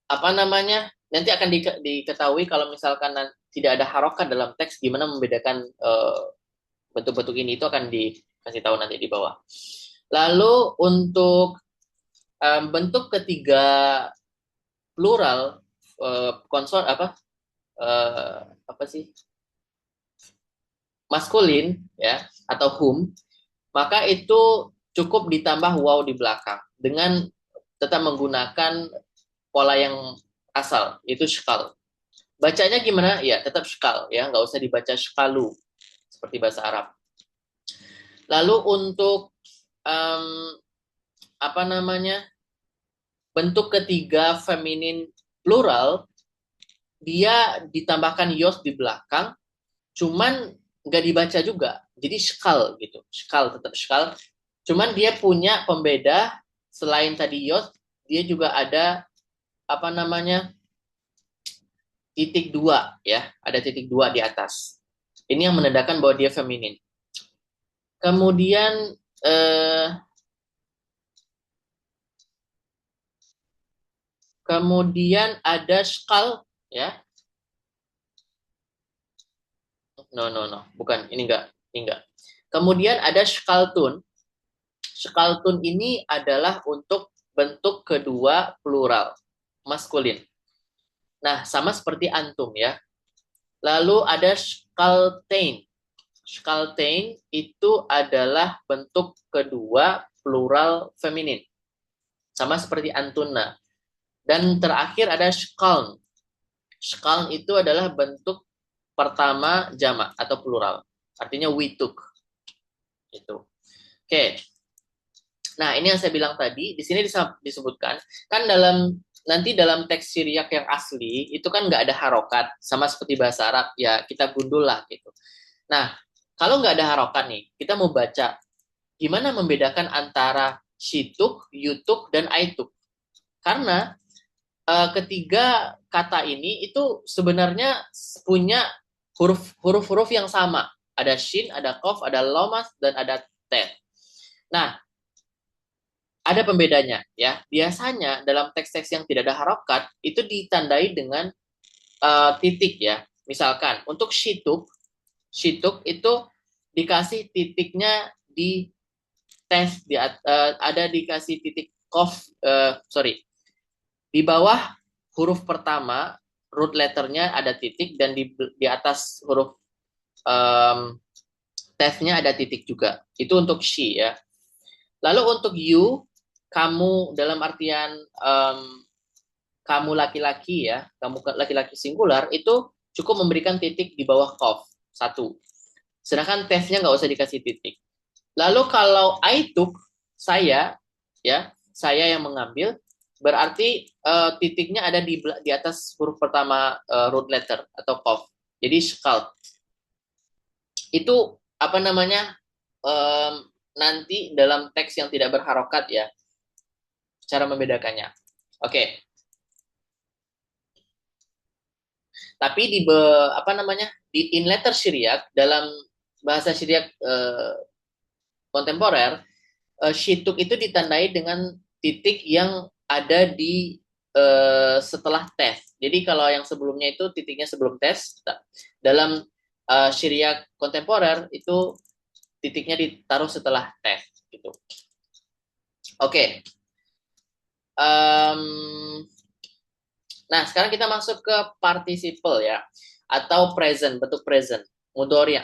[SPEAKER 1] apa namanya? Nanti akan diketahui kalau misalkan tidak ada harokat dalam teks, gimana membedakan bentuk-bentuk ini, itu akan dikasih tahu nanti di bawah. Lalu untuk bentuk ketiga plural konsor apa sih, maskulin ya, atau whom, maka itu cukup ditambah waw di belakang dengan tetap menggunakan pola yang asal, itu shkal. Bacanya gimana? Ya, tetap shkal ya, nggak usah dibaca shkalu seperti bahasa Arab. Lalu untuk apa namanya, bentuk ketiga feminin plural, dia ditambahkan yos di belakang, cuman nggak dibaca juga, jadi shkal gitu, shkal, tetap shkal. Cuman dia punya pembeda, selain tadi yos, dia juga ada apa namanya, titik dua ya, ada titik dua di atas. Ini yang menandakan bahwa dia feminin. Kemudian ada shkal ya. No, bukan, ini enggak. Kemudian ada shkaltun. Shkaltun ini adalah untuk bentuk kedua plural maskulin. Nah, sama seperti antum ya. Lalu ada shkaltain. Shkaltain itu adalah bentuk kedua plural feminin. Sama seperti antunna. Dan terakhir ada shkaln. Shkaln itu adalah bentuk pertama jamak atau plural. Artinya we took. Itu. Oke. Nah, ini yang saya bilang tadi, di sini disebutkan kan nanti dalam teks Syriak yang asli itu kan nggak ada harokat, sama seperti bahasa Arab ya, kita gundul lah gitu. Nah, kalau nggak ada harokat nih, kita mau baca gimana membedakan antara shituk, yutuk, dan aituk. Karena ketiga kata ini itu sebenarnya punya huruf-huruf yang sama. Ada shin, ada kof, ada lomas, dan ada tet. Nah, ada pembedanya ya. Biasanya dalam teks-teks yang tidak ada harokat itu ditandai dengan titik ya. Misalkan untuk shituk itu dikasih titiknya di tes, ada dikasih titik kof, di bawah huruf pertama root letternya ada titik, dan di atas huruf tesnya ada titik juga. Itu untuk she ya. Lalu untuk you, kamu dalam artian kamu laki-laki ya, kamu laki-laki singular, itu cukup memberikan titik di bawah kof, satu. Sedangkan tesnya nggak usah dikasih titik. Lalu kalau I took, saya yang mengambil, berarti titiknya ada di atas huruf pertama root letter atau kof. Jadi shkalt. Itu apa namanya, nanti dalam teks yang tidak berharokat ya, cara membedakannya. Oke. Tapi di in letter Syriak, dalam bahasa Syriak kontemporer, shituk itu ditandai dengan titik yang ada di setelah tes. Jadi kalau yang sebelumnya itu titiknya sebelum tes, dalam Syriak kontemporer itu titiknya ditaruh setelah tes gitu. Oke. Nah, sekarang kita masuk ke participle ya, atau present, bentuk present, mudhari'.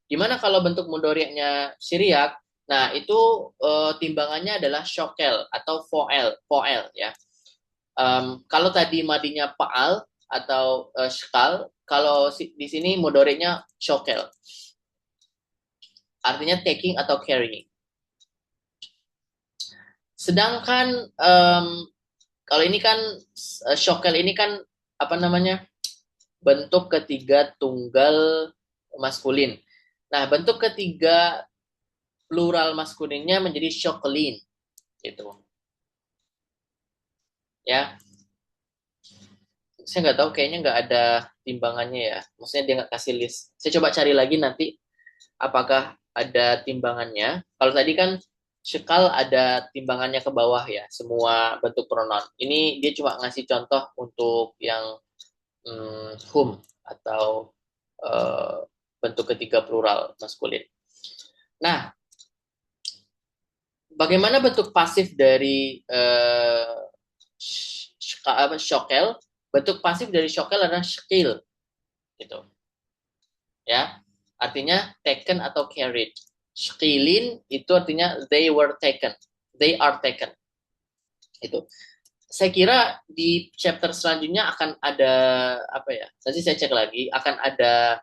[SPEAKER 1] Gimana kalau bentuk mudhari'nya Syriak? Nah, itu timbangannya adalah shokel atau foel ya. Kalau tadi madinya fa'al atau shkal, kalau di sini mudhari'nya shokel. Artinya taking atau carrying. Sedangkan Kalau ini kan Shokel ini kan apa namanya? Bentuk ketiga tunggal maskulin. Nah, bentuk ketiga plural maskulinnya menjadi Shokelin gitu. Ya, saya nggak tahu, kayaknya nggak ada timbangannya ya. Maksudnya dia nggak kasih list. Saya coba cari lagi nanti apakah ada timbangannya. Kalau tadi kan Shekal ada timbangannya ke bawah ya, semua bentuk pronoun. Ini dia cuma ngasih contoh untuk yang whom atau bentuk ketiga plural maskulin. Nah, bagaimana bentuk pasif dari shokel? Bentuk pasif dari shokel adalah shekil, gitu. Ya, artinya taken atau carried. Shekilin itu artinya they were taken, they are taken. Itu. Saya kira di chapter selanjutnya akan ada apa ya? Nanti saya cek lagi, akan ada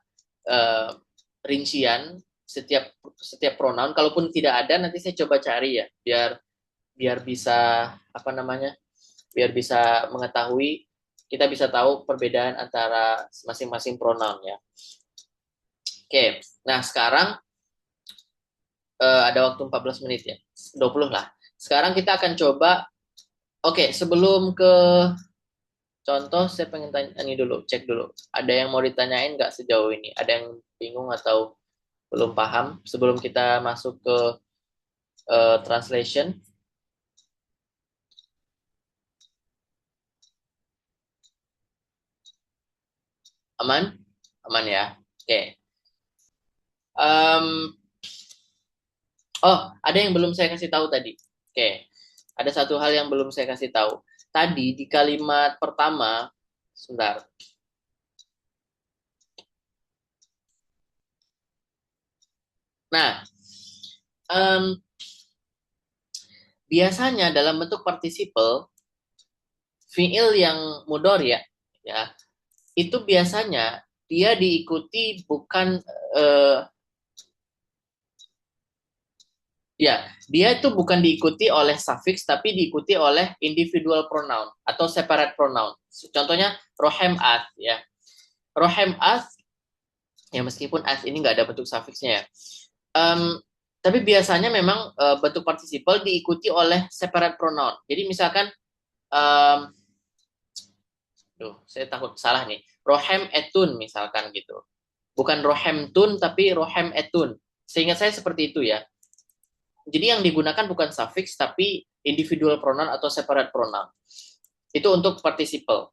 [SPEAKER 1] rincian setiap pronoun. Kalaupun tidak ada, nanti saya coba cari ya, biar bisa apa namanya? Biar bisa mengetahui, kita bisa tahu perbedaan antara masing-masing pronoun ya. Oke, nah sekarang ada waktu 14 menit ya, 20 lah. Sekarang kita akan coba. Oke, sebelum ke contoh, saya pengen tanya ini dulu, cek dulu. Ada yang mau ditanyain nggak sejauh ini? Ada yang bingung atau belum paham sebelum kita masuk ke translation? Aman? Aman ya? Oke. Oh, ada yang belum saya kasih tahu tadi. Oke. Ada satu hal yang belum saya kasih tahu. Tadi di kalimat pertama, sebentar. Nah, biasanya dalam bentuk participle, fiil yang mudhari ya, itu biasanya dia diikuti bukan dia itu bukan diikuti oleh suffix tapi diikuti oleh individual pronoun atau separate pronoun. Contohnya rohem at ya. Rohem at ya, meskipun at ini nggak ada bentuk suffixnya ya. Tapi biasanya memang bentuk participle diikuti oleh separate pronoun. Jadi misalkan saya takut salah nih. Rohem etun misalkan gitu. Bukan rohem tun tapi rohem etun. Seingat saya seperti itu ya. Jadi yang digunakan bukan suffix tapi individual pronoun atau separate pronoun. Itu untuk participle.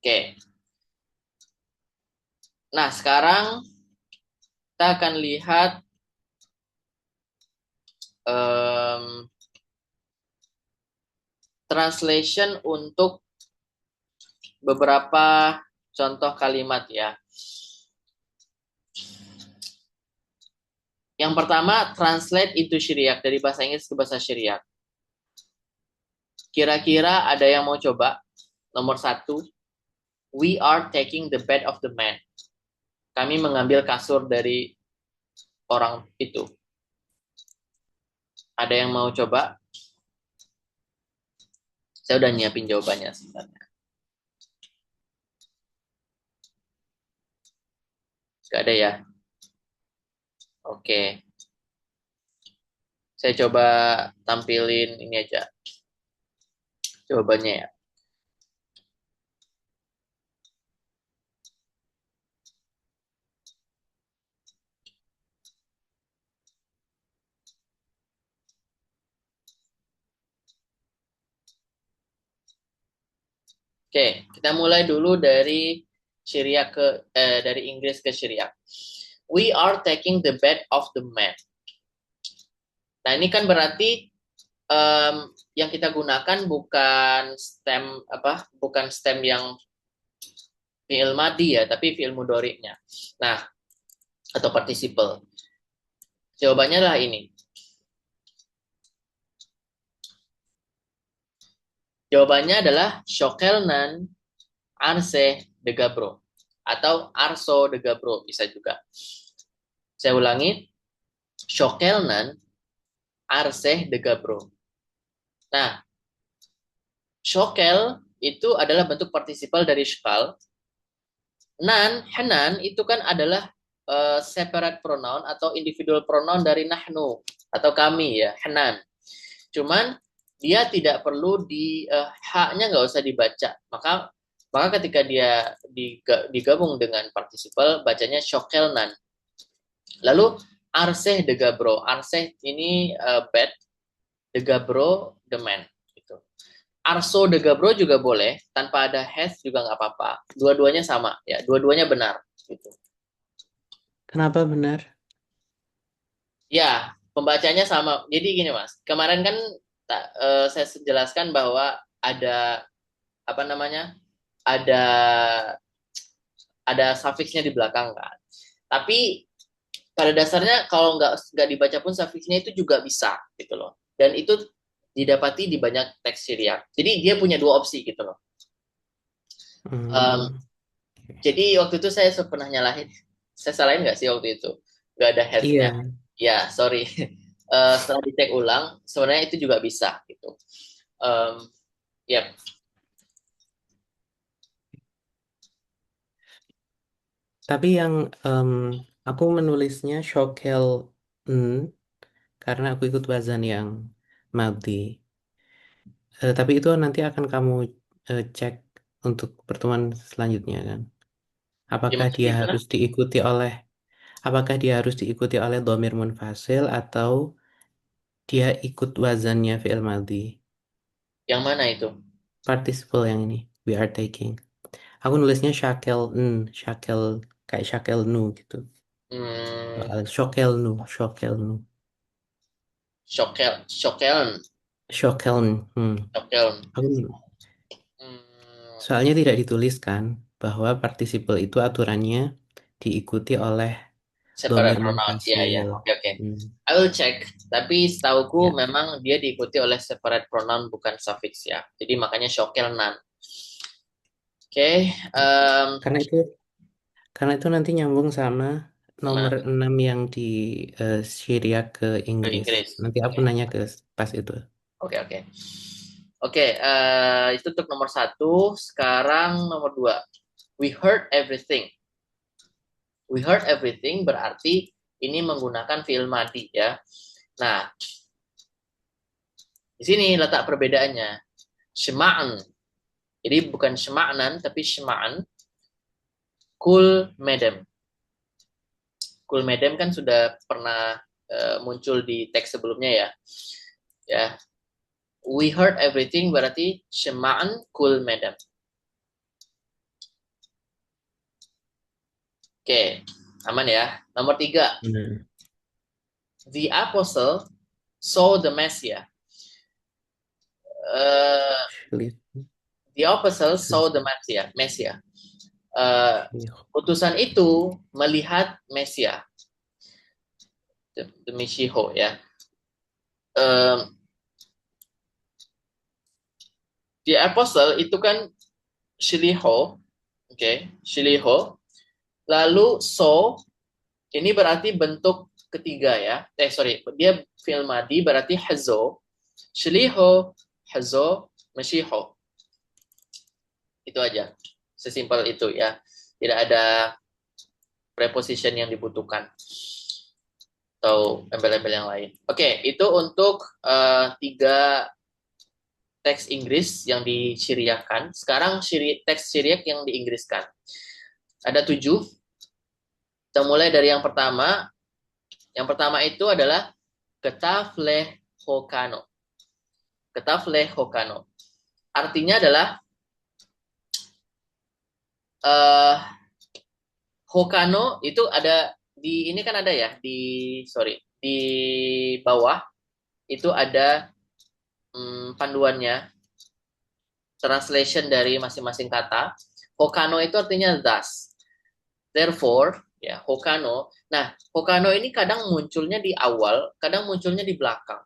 [SPEAKER 1] Oke. Nah, sekarang kita akan lihat translation untuk beberapa contoh kalimat ya. Yang pertama, translate into Syriac, dari bahasa Inggris ke bahasa Syriac. Kira-kira ada yang mau coba? Nomor 1, we are taking the bed of the man. Kami mengambil kasur dari orang itu. Ada yang mau coba? Saya udah nyiapin jawabannya sebenarnya. Gak ada ya? Oke. Saya coba tampilin ini aja. Jawabannya ya. Oke, kita mulai dulu dari Syriak dari Inggris ke Syriak. We are taking the bed of the man. Nah, ini kan berarti yang kita gunakan bukan stem yang fi'il madi ya, tapi fi'il mudhari'nya. Nah, atau participle. Jawabannya adalah ini. Jawabannya adalah shokelnan arse de gabro atau arso de gabro bisa juga. Saya ulangi, shokelnan arse de gabro. Nah, Shokel itu adalah bentuk partisipal dari shkal. Nan, hanan itu kan adalah separate pronoun atau individual pronoun dari nahnu atau kami ya, hanan. Cuman dia tidak perlu haknya nggak usah dibaca. Maka ketika dia digabung dengan partisipal bacanya shokelnan. Lalu arseh de gabro. Arseh ini bed, de gabro the man. Gitu. Arso de gabro juga boleh, tanpa ada has juga nggak apa-apa. Dua-duanya sama ya, dua-duanya benar. Gitu.
[SPEAKER 3] Kenapa benar?
[SPEAKER 1] Ya, pembacanya sama. Jadi gini Mas, kemarin kan saya jelaskan bahwa ada apa namanya? Ada sufiksnya di belakang kan. Tapi pada dasarnya kalau nggak dibaca pun sufiksnya itu juga bisa gitu loh. Dan itu didapati di banyak teks Syriak. Jadi dia punya dua opsi gitu loh. Jadi waktu itu saya pernah nyalahin. Saya salahin nggak sih waktu itu? Nggak ada headnya.
[SPEAKER 3] Iya.
[SPEAKER 1] Ya, sorry. Setelah dicek ulang, sebenarnya itu juga bisa gitu. Yep.
[SPEAKER 3] Tapi yang aku menulisnya shokel karena aku ikut wazan yang madhi. Tapi itu nanti akan kamu cek untuk pertemuan selanjutnya kan? Apakah dia
[SPEAKER 1] Gimana?
[SPEAKER 3] harus diikuti oleh dhamir munfasil atau dia ikut wazannya fi'il madhi?
[SPEAKER 1] Yang mana itu?
[SPEAKER 3] Participle yang ini we are taking. Aku nulisnya shakel kayak shakel nu gitu. Shokel nu.
[SPEAKER 1] Shokeln.
[SPEAKER 3] Shokeln. Aku soalnya tidak dituliskan bahwa participle itu aturannya diikuti oleh
[SPEAKER 1] Separate
[SPEAKER 3] dhamir
[SPEAKER 1] pronoun. Ya, ya.
[SPEAKER 3] munfasil.
[SPEAKER 1] Oke. I will check. Tapi setauku
[SPEAKER 3] Ya.
[SPEAKER 1] memang dia diikuti oleh separate pronoun bukan suffix ya. Jadi makanya shokelnan. Oke.
[SPEAKER 3] Karena itu nanti nyambung sama nomor 6 yang di Syriak ke Inggris. Nanti aku nanya ke pas itu.
[SPEAKER 1] Oke. Itu untuk nomor 1. Sekarang nomor 2. We heard everything. We heard everything berarti ini menggunakan fi'il madhi ya. Nah, di sini letak perbedaannya. Shema'an. Jadi bukan shema'nan tapi shema'an. Kul medem. Kul medem kan sudah pernah muncul di teks sebelumnya ya. Ya. We heard everything berarti shema'an kul medem. Oke, aman ya. Nomor 3. The apostle saw the Messiah. The apostle saw the Messiah. Utusan itu melihat Mesias. The Meshiho ya. The apostle itu kan shiliho, oke, shiliho. Lalu ini berarti bentuk ketiga ya. Dia fi'il madhi berarti hazo. Shiliho, hazo, meshiho. Itu aja. Sesimpel itu ya. Tidak ada preposition yang dibutuhkan. Atau embel-embel yang lain. Oke, itu untuk 3 teks Inggris yang disyiriakan. Sekarang teks Syriak yang diinggriskan. Ada 7. Kita mulai dari yang pertama. Yang pertama itu adalah Ketaf leh hokano. Ketaf leh hokano. Artinya adalah hokano itu ada di ini kan ada ya di bawah itu ada panduannya translation dari masing-masing kata. Hokano itu artinya thus, therefore ya hokano. Nah hokano ini kadang munculnya di awal, kadang munculnya di belakang.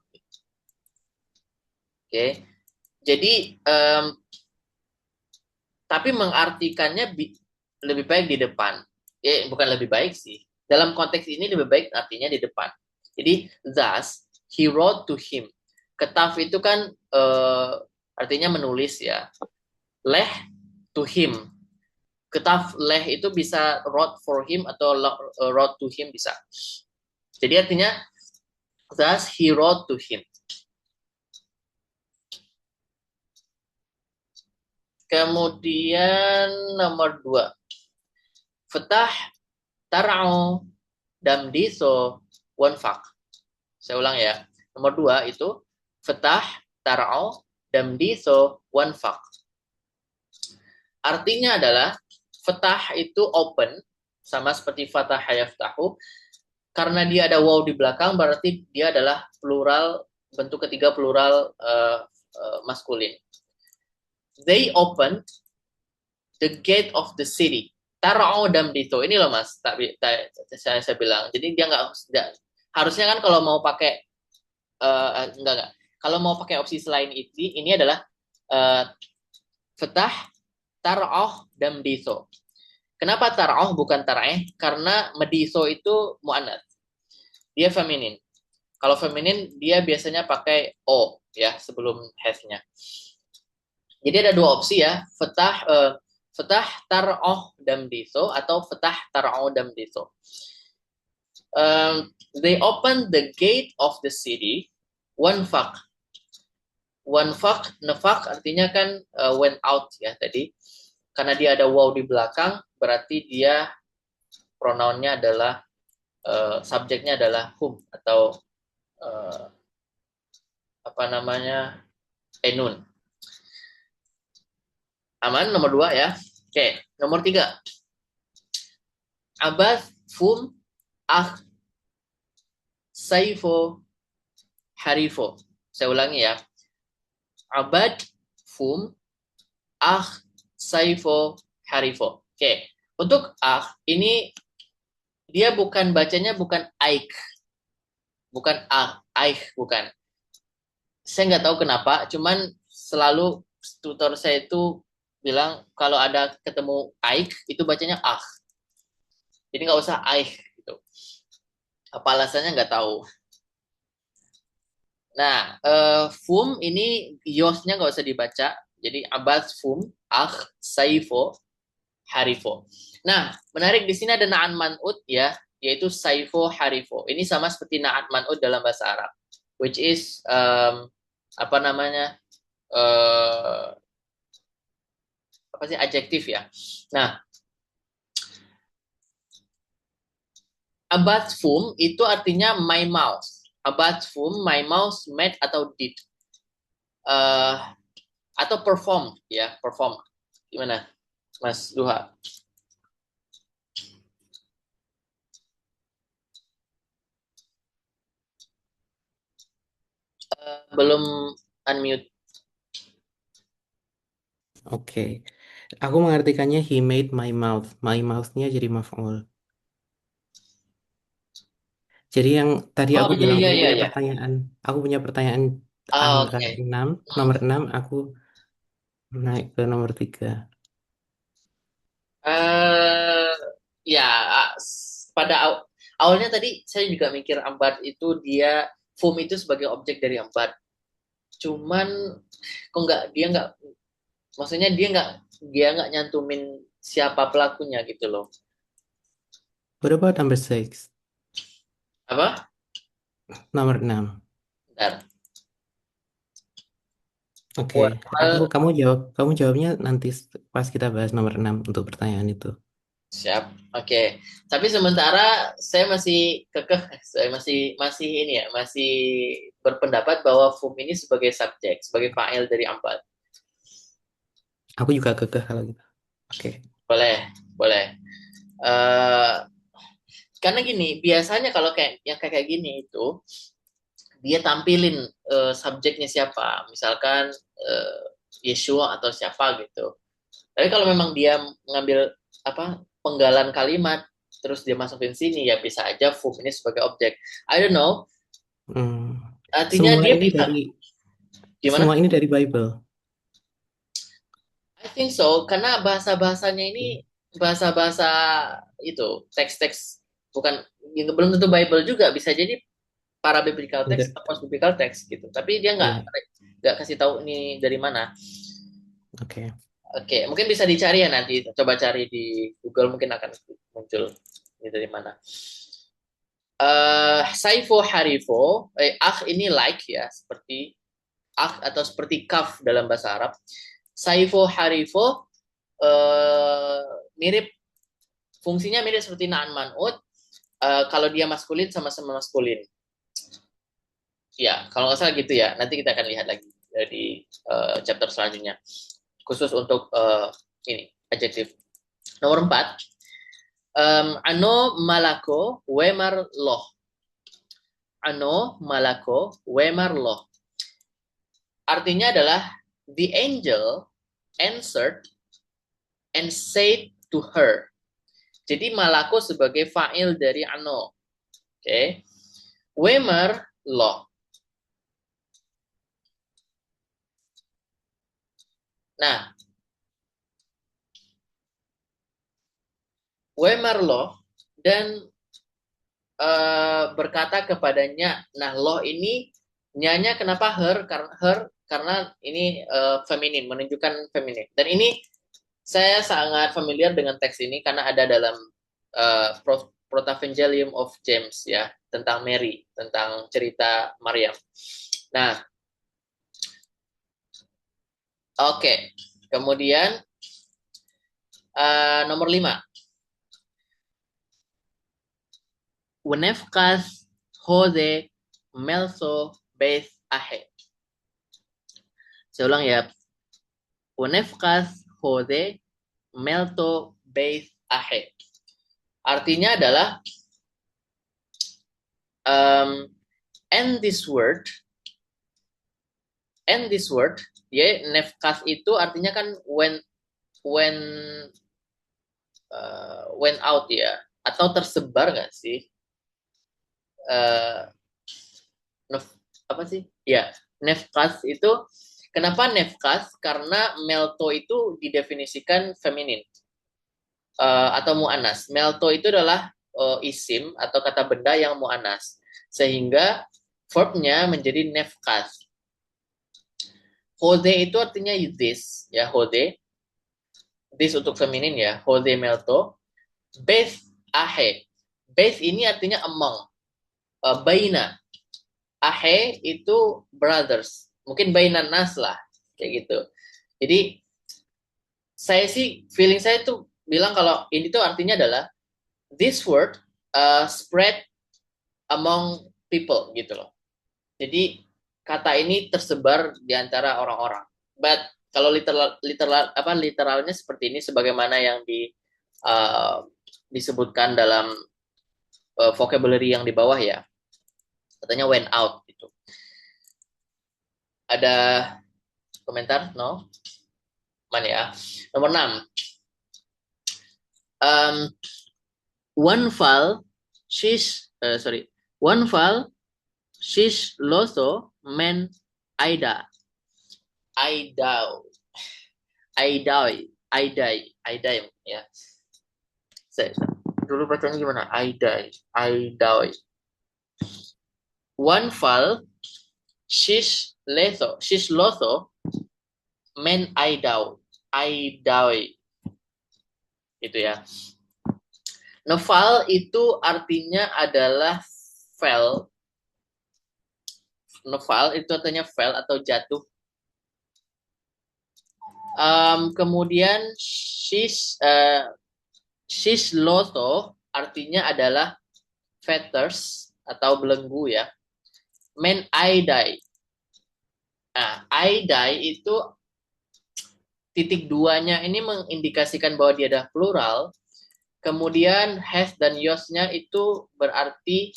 [SPEAKER 1] Oke. Jadi tapi mengartikannya lebih baik di depan. Ya, bukan lebih baik sih. Dalam konteks ini lebih baik artinya di depan. Jadi, thus, he wrote to him. Ketaf itu kan artinya menulis ya. Leh to him. Ketaf leh itu bisa wrote for him atau wrote to him bisa. Jadi artinya thus he wrote to him. Kemudian nomor 2. Fatah tar'u damdiso wanfaq. Saya ulang ya. Nomor 2 itu fatah tar'u damdiso wanfaq. Artinya adalah fatah itu open, sama seperti fatah yaftahu. Karena dia ada waw di belakang, berarti dia adalah plural, bentuk ketiga plural maskulin. They opened the gate of the city. Tar'u damdito. Ini loh Mas, saya bilang. Jadi dia nggak harusnya kan kalau mau pakai enggak. Kalau mau pakai opsi selain ini adalah fatah tar'u damdito. Kenapa tar'u bukan tar'eh? Karena mediso itu mu'annats. Dia feminin. Kalau feminin dia biasanya pakai o ya sebelum have-nya. Jadi ada 2 opsi ya, fatah tar'u damdiso atau fatah tar'u damdiso. They opened the gate of the city, wanfaq. Wanfaq, nafaq artinya kan went out ya tadi. Karena dia ada waw di belakang, berarti dia pronounnya adalah subjeknya adalah whom atau enun. Aman nomor 2 ya. Oke, nomor 3. Abath fum saifo harifo. Saya ulangi ya. Abad fum saifo harifo. Oke, untuk ini dia bacanya bukan aik. Bukan aik, bukan. Saya nggak tahu kenapa, cuman selalu tutor saya itu bilang kalau ada ketemu aik itu bacanya Jadi nggak usah aik gitu. Apa alasannya nggak tahu. Nah, fum ini yosnya nggak usah dibaca. Jadi abad fum saifo harifo. Nah, menarik di sini ada na'an man'ud ya, yaitu saifo harifo. Ini sama seperti na'at man'ud dalam bahasa Arab, which is adjektif ya. Nah, abathfum itu artinya my mouse. Abathfum, my mouse made atau did. Atau perform ya, perform. Gimana Mas Duha? Belum unmute.
[SPEAKER 3] Oke. Aku mengartikannya he made my mouth. My mouth-nya jadi maf'ul. Jadi yang tadi aku bilang aku punya pertanyaan. Aku punya pertanyaan angka 6, nomor 6 aku naik ke nomor 3.
[SPEAKER 1] Ya, pada awalnya tadi saya juga mikir ambat itu dia foam itu sebagai objek dari ambat. Cuman kok maksudnya dia nggak nyantumin siapa pelakunya gitu loh.
[SPEAKER 3] What about number 6?
[SPEAKER 1] Apa?
[SPEAKER 3] Nomor 6.
[SPEAKER 1] Bentar.
[SPEAKER 3] Oke. Kamu jawabnya nanti pas kita bahas nomor 6 untuk pertanyaan itu.
[SPEAKER 1] Siap. Oke. Tapi sementara saya masih kekeh, saya masih ini ya, masih berpendapat bahwa foam ini sebagai subjek, sebagai fa'il dari ambat.
[SPEAKER 3] Aku juga kekeh kalau gitu. Oke.
[SPEAKER 1] Boleh. Karena gini, biasanya kalau kayak gini itu dia tampilin subjeknya siapa, misalkan Yeshua atau siapa gitu. Tapi kalau memang dia ngambil penggalan kalimat terus dia masukin sini, ya bisa aja foam ini sebagai objek. I don't know. Artinya
[SPEAKER 3] Semua
[SPEAKER 1] dia
[SPEAKER 3] ini
[SPEAKER 1] bisa. Gimana?
[SPEAKER 3] Semua ini dari Bible.
[SPEAKER 1] I think so, karena bahasa-bahasanya ini bahasa-bahasa itu, teks-teks, bukan belum tentu Bible juga, bisa jadi para biblical text atau post biblical text gitu. Tapi dia nggak kasih tahu ini dari mana.
[SPEAKER 3] Oke.
[SPEAKER 1] Oke, mungkin bisa dicari ya nanti. Coba cari di Google mungkin akan muncul ini dari mana. Saifo harifo, ini like ya, seperti atau seperti kaf dalam bahasa Arab. Saifo harifo mirip, fungsinya mirip seperti na'an man'ut. Kalau dia maskulin sama-sama maskulin. Ya, kalau nggak salah gitu ya. Nanti kita akan lihat lagi di chapter selanjutnya. Khusus untuk ini adjektif. Nomor 4. Ano malako wemar loh. Ano malako wemar loh. Artinya adalah the angel answered and said to her. Jadi malako sebagai fa'il dari ano. Oke. Wemar loh. Nah, wemar loh dan berkata kepadanya. Nah, loh ini nyanya kenapa her karena ini feminin, menunjukkan feminin. Dan ini saya sangat familiar dengan teks ini karena ada dalam Protevangelium of James ya, tentang Mary, tentang cerita Maryam. Nah, oke. Kemudian nomor 5. Wenefkas Jose Melso Beth Ahe. Saya ulang ya. Wenefkas Jose Melto Beth Ahe. Artinya adalah and this word, ya, nefkas itu artinya kan when out ya, atau tersebar nggak sih? Apa sih? Ya, nefkas itu, kenapa nefkas? Karena melto itu didefinisikan feminin atau mu'anas. Melto itu adalah isim atau kata benda yang mu'anas, sehingga verbnya menjadi nefkas. Jose itu artinya this, ya, Jose. This untuk feminin ya, Jose melto. Beth ahe. Beth ini artinya among. Baina. Ahe itu brothers. Mungkin bainan nas lah, kayak gitu. Jadi feeling saya tuh bilang kalau ini tuh artinya adalah this word spread among people gitu loh. Jadi kata ini tersebar di antara orang-orang. But kalau literalnya seperti ini, sebagaimana yang disebutkan dalam vocabulary yang di bawah ya, katanya went out gitu. Ada komentar? No? Mana ya? Nomor 6. One fal shish loso men aida. Aidai ya. Saya dulu bacanya gimana? Aidai. One fal shish loso men aidau. Gitu ya. Nefal itu artinya adalah fell. Nefal itu artinya fell atau jatuh. Kemudian shish loso artinya adalah feathers atau belenggu ya. Men aidai. Nah, aidai itu titik duanya ini mengindikasikan bahwa dia adalah plural. Kemudian has dan yosnya itu berarti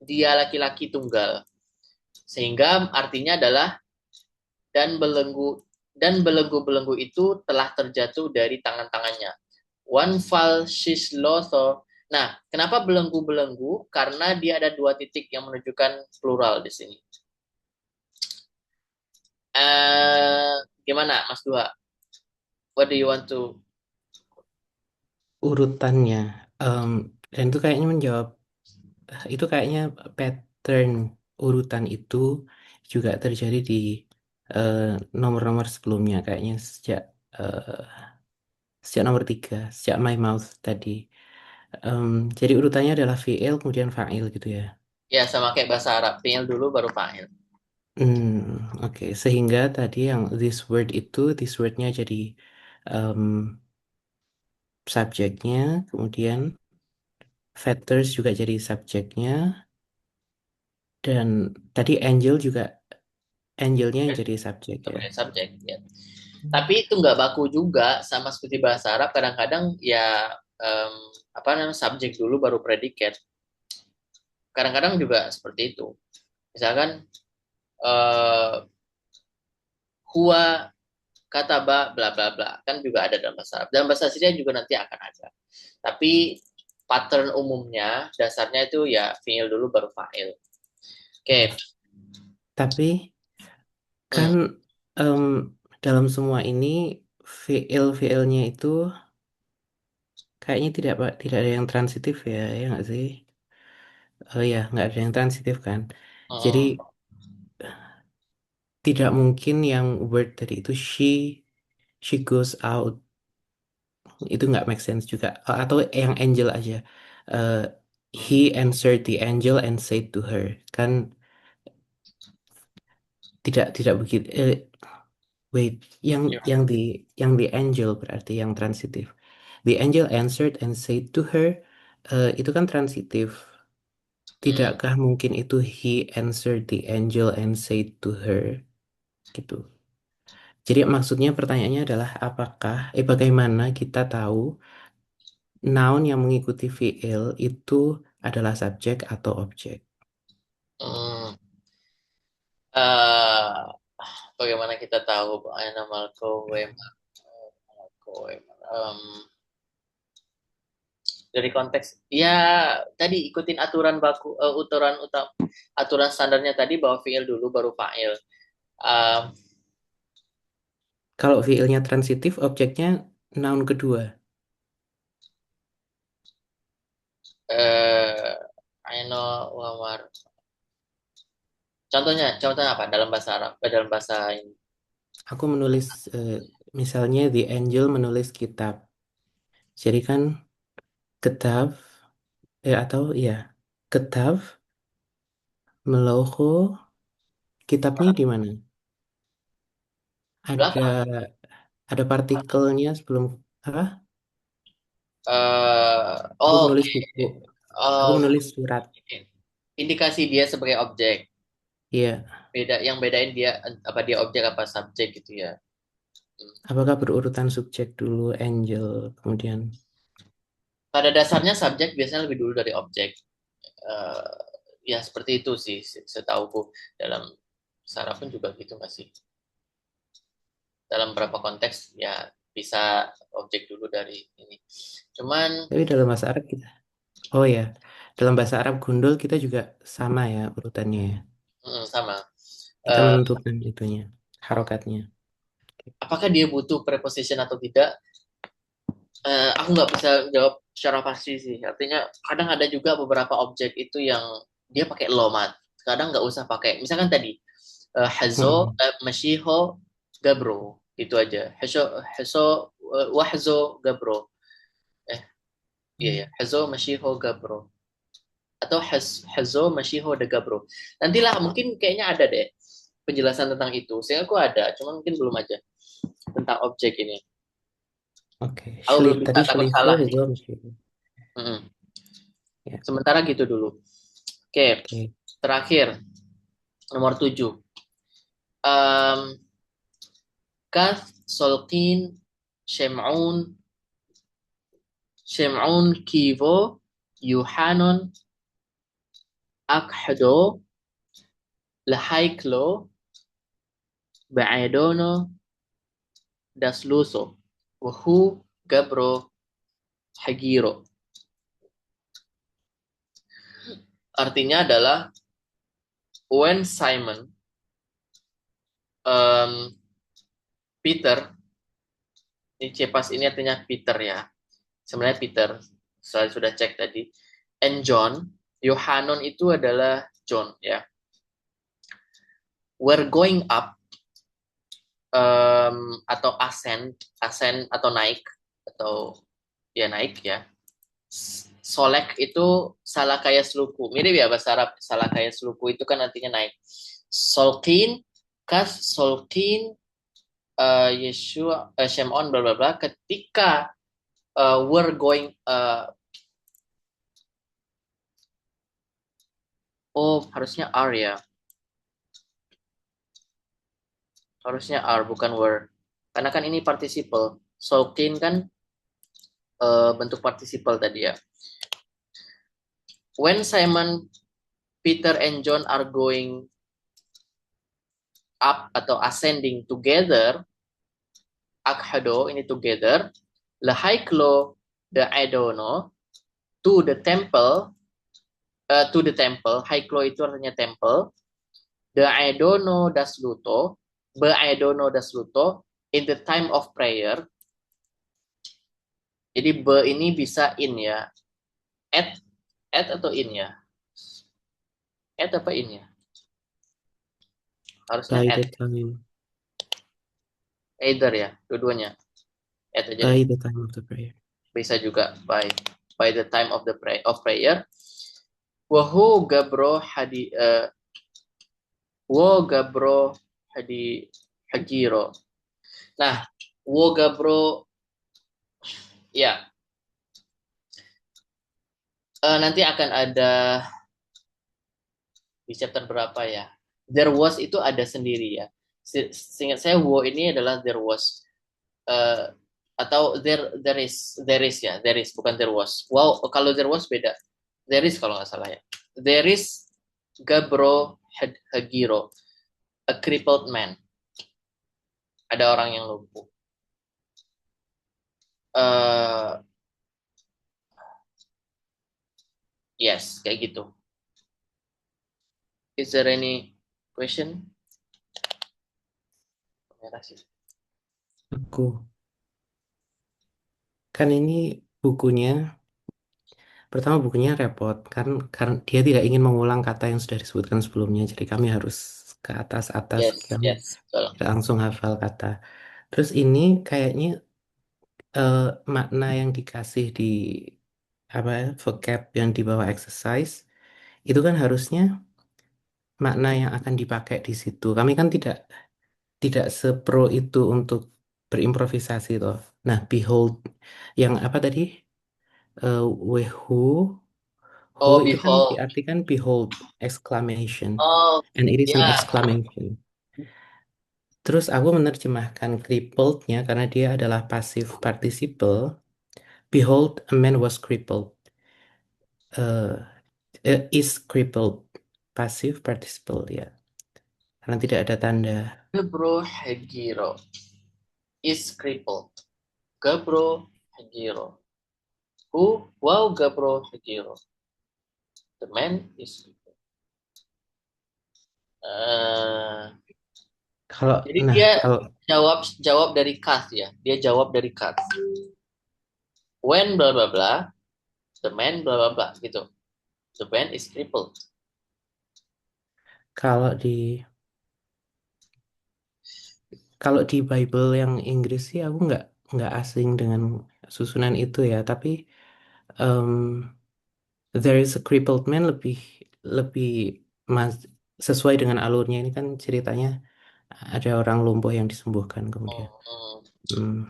[SPEAKER 1] dia laki-laki tunggal. Sehingga artinya adalah dan belenggu-belenggu itu telah terjatuh dari tangan-tangannya. One fal shish loso. Nah, kenapa belenggu-belenggu? Karena dia ada 2 titik yang menunjukkan plural di sini. Gimana, Mas Dua? What do you want to?
[SPEAKER 3] Urutannya. Dan itu kayaknya menjawab, itu kayaknya pattern urutan itu juga terjadi di nomor-nomor sebelumnya, kayaknya sejak nomor 3, sejak my mouth tadi. Jadi urutannya adalah fi'il kemudian fa'il gitu ya.
[SPEAKER 1] Ya, sama kayak bahasa Arab. Fi'il dulu baru fa'il.
[SPEAKER 3] Oke. Sehingga tadi yang this wordnya jadi um, subjeknya, kemudian factors juga jadi subjeknya, dan tadi angelnya yang jadi subjek ya.
[SPEAKER 1] Sebagai subjek, ya. Tapi itu nggak baku juga, sama seperti bahasa Arab. Kadang-kadang ya apa namanya, subjek dulu baru predikat. Kadang-kadang juga seperti itu. Misalkan huwa kataba bla bla bla, kan juga ada dalam bahasa Arab. Dalam bahasa Syria juga nanti akan ada. Tapi pattern umumnya dasarnya itu ya fiil dulu baru fa'il. Oke.
[SPEAKER 3] Tapi kan dalam semua ini fiilnya itu kayaknya tidak ada yang transitif ya, ya nggak sih? Oh ya, nggak ada yang transitif kan. Jadi tidak mungkin yang word tadi itu she goes out, itu nggak make sense juga. Atau yang angel aja. Eh, he answered the angel and said to her, kan tidak begitu. Wait, yang di angel berarti yang transitif. The angel answered and said to her, itu kan transitif. Tidakkah mungkin itu he answered the angel and said to her gitu. Jadi maksudnya pertanyaannya adalah bagaimana kita tahu noun yang mengikuti fiil itu adalah subjek atau objek?
[SPEAKER 1] Bagaimana kita tahu nama dari konteks ya tadi ikutin aturan baku aturan standarnya tadi bahwa fiil dulu baru fa'il.
[SPEAKER 3] Kalau fiilnya transitif, objeknya noun kedua.
[SPEAKER 1] Aino Wamar. Contohnya apa dalam bahasa Arab? Dalam bahasa ini.
[SPEAKER 3] Aku menulis misalnya the angel menulis kitab. Jadi kan kitab atau ya kitab meloho, kitabnya di mana?
[SPEAKER 1] Belakang.
[SPEAKER 3] Ada partikelnya sebelum apa? Aku
[SPEAKER 1] Oh,
[SPEAKER 3] menulis buku. Aku menulis surat.
[SPEAKER 1] Indikasi dia sebagai objek.
[SPEAKER 3] Iya.
[SPEAKER 1] Yang bedain dia apa dia objek apa subjek gitu ya.
[SPEAKER 3] Apakah berurutan subjek dulu, angel, kemudian?
[SPEAKER 1] Pada dasarnya subjek biasanya lebih dulu dari objek. Ya seperti itu sih, setauku dalam Sarah pun juga gitu masih. Dalam beberapa konteks ya bisa objek dulu dari ini. Cuman.
[SPEAKER 3] Tapi dalam bahasa Arab kita. Oh ya, dalam bahasa Arab gundul kita juga sama ya urutannya ya.
[SPEAKER 1] Sama.
[SPEAKER 3] Kita menentukan itunya, harokatnya.
[SPEAKER 1] Apakah dia butuh preposition atau tidak? Aku nggak bisa jawab secara pasti sih. Artinya kadang ada juga beberapa objek itu yang dia pakai lomat. Kadang nggak usah pakai. Misalkan tadi hazo, mashiho, gabro, itu aja. Hazo, wahzo, gabro. Iya ya. Hazo, mashiho, gabro. Atau hazo, mashiho, de gabro. Nantilah mungkin kayaknya ada deh penjelasan tentang itu. Saya aku ada, cuman mungkin belum aja tentang objek ini.
[SPEAKER 3] Oke.
[SPEAKER 1] Aku belum bisa, takut salah.
[SPEAKER 3] Ya.
[SPEAKER 1] Sementara gitu dulu. Oke. Terakhir nomor 7. Kath, Solqin, Shem'un, Kivo, Yuhanon, Akhdo, Lahaiklo, Ba'edono, Dasluso, Wahu, Gabro, Hagiro. Artinya adalah when Simon, Peter, ini cepas ini artinya Peter ya. Sebenarnya Peter, saya sudah cek tadi. And John, Yohanon itu adalah John ya. We're going up, atau ascend atau naik, atau ya naik ya. Solek itu salah kayak seluku. Mirip ya bahasa Arab, salah kayak seluku itu kan artinya naik. Solkin, solkin, Yeshua, Shemon, bla bla bla. Ketika we're going, harusnya are ya. Harusnya are bukan were. Karena kan ini participle. Solkin kan bentuk participle tadi ya. When Simon, Peter, and John are going up atau ascending together, akhado ini together, lehaiklo the Aidono to the temple, haiklo itu artinya temple, the Aidono das luto, be Aidono das luto in the time of prayer. Jadi be ini bisa in ya, at atau in ya, at apa in ya? Harusnya
[SPEAKER 3] By
[SPEAKER 1] at,
[SPEAKER 3] the time,
[SPEAKER 1] either ya, dua-duanya. At aja
[SPEAKER 3] by
[SPEAKER 1] deh.
[SPEAKER 3] the time of the prayer.
[SPEAKER 1] Bisa juga by the time of the prayer. Wahu gabro hadi wo gabro hagiro. Nah, wo gabro ya, nanti akan ada di chapter berapa ya? There was itu ada sendiri ya. Seingat saya wo ini adalah there was, atau there is ya, there is bukan there was. Wow, kalau there was beda. There is kalau nggak salah ya. There is Gabro Hagiro, a crippled man. Ada orang yang lumpuh. Yes, kayak gitu. Is there any question? Merah sih.
[SPEAKER 3] Aku kan ini bukunya, pertama bukunya repot karena dia tidak ingin mengulang kata yang sudah disebutkan sebelumnya, jadi kami harus ke atas-atas, kami
[SPEAKER 1] Yes, betul.
[SPEAKER 3] tidak langsung hafal kata. Terus ini kayaknya makna yang dikasih di vocab yang di bawah exercise itu kan harusnya makna yang akan dipakai di situ. Kami kan tidak sepro itu untuk berimprovisasi toh. Nah, behold yang apa tadi? Wehu, who
[SPEAKER 1] Oh,
[SPEAKER 3] itu kan
[SPEAKER 1] behold.
[SPEAKER 3] diartikan behold, exclamation,
[SPEAKER 1] Oh,
[SPEAKER 3] and it is an
[SPEAKER 1] ya.
[SPEAKER 3] exclamation. Terus aku menerjemahkan crippled-nya karena dia adalah passive participle. Behold, a man was crippled. Is crippled, passive participle ya, karena tidak ada tanda.
[SPEAKER 1] Gabro Hagiro is crippled. Gabro Hagiro. Who? Wow, Gabro Hagiro. The man is crippled.
[SPEAKER 3] Kalau
[SPEAKER 1] Jadi
[SPEAKER 3] nah
[SPEAKER 1] dia
[SPEAKER 3] kalau
[SPEAKER 1] jawab dari kas ya. Dia jawab dari kas. When bla bla bla, the man bla bla bla gitu. The man is crippled.
[SPEAKER 3] kalau di kalau di Bible yang Inggris sih aku nggak asing dengan susunan itu ya, tapi um, there is a crippled man lebih lebih mas, sesuai dengan alurnya. Ini kan ceritanya ada orang lumpuh yang disembuhkan kemudian. Hmm.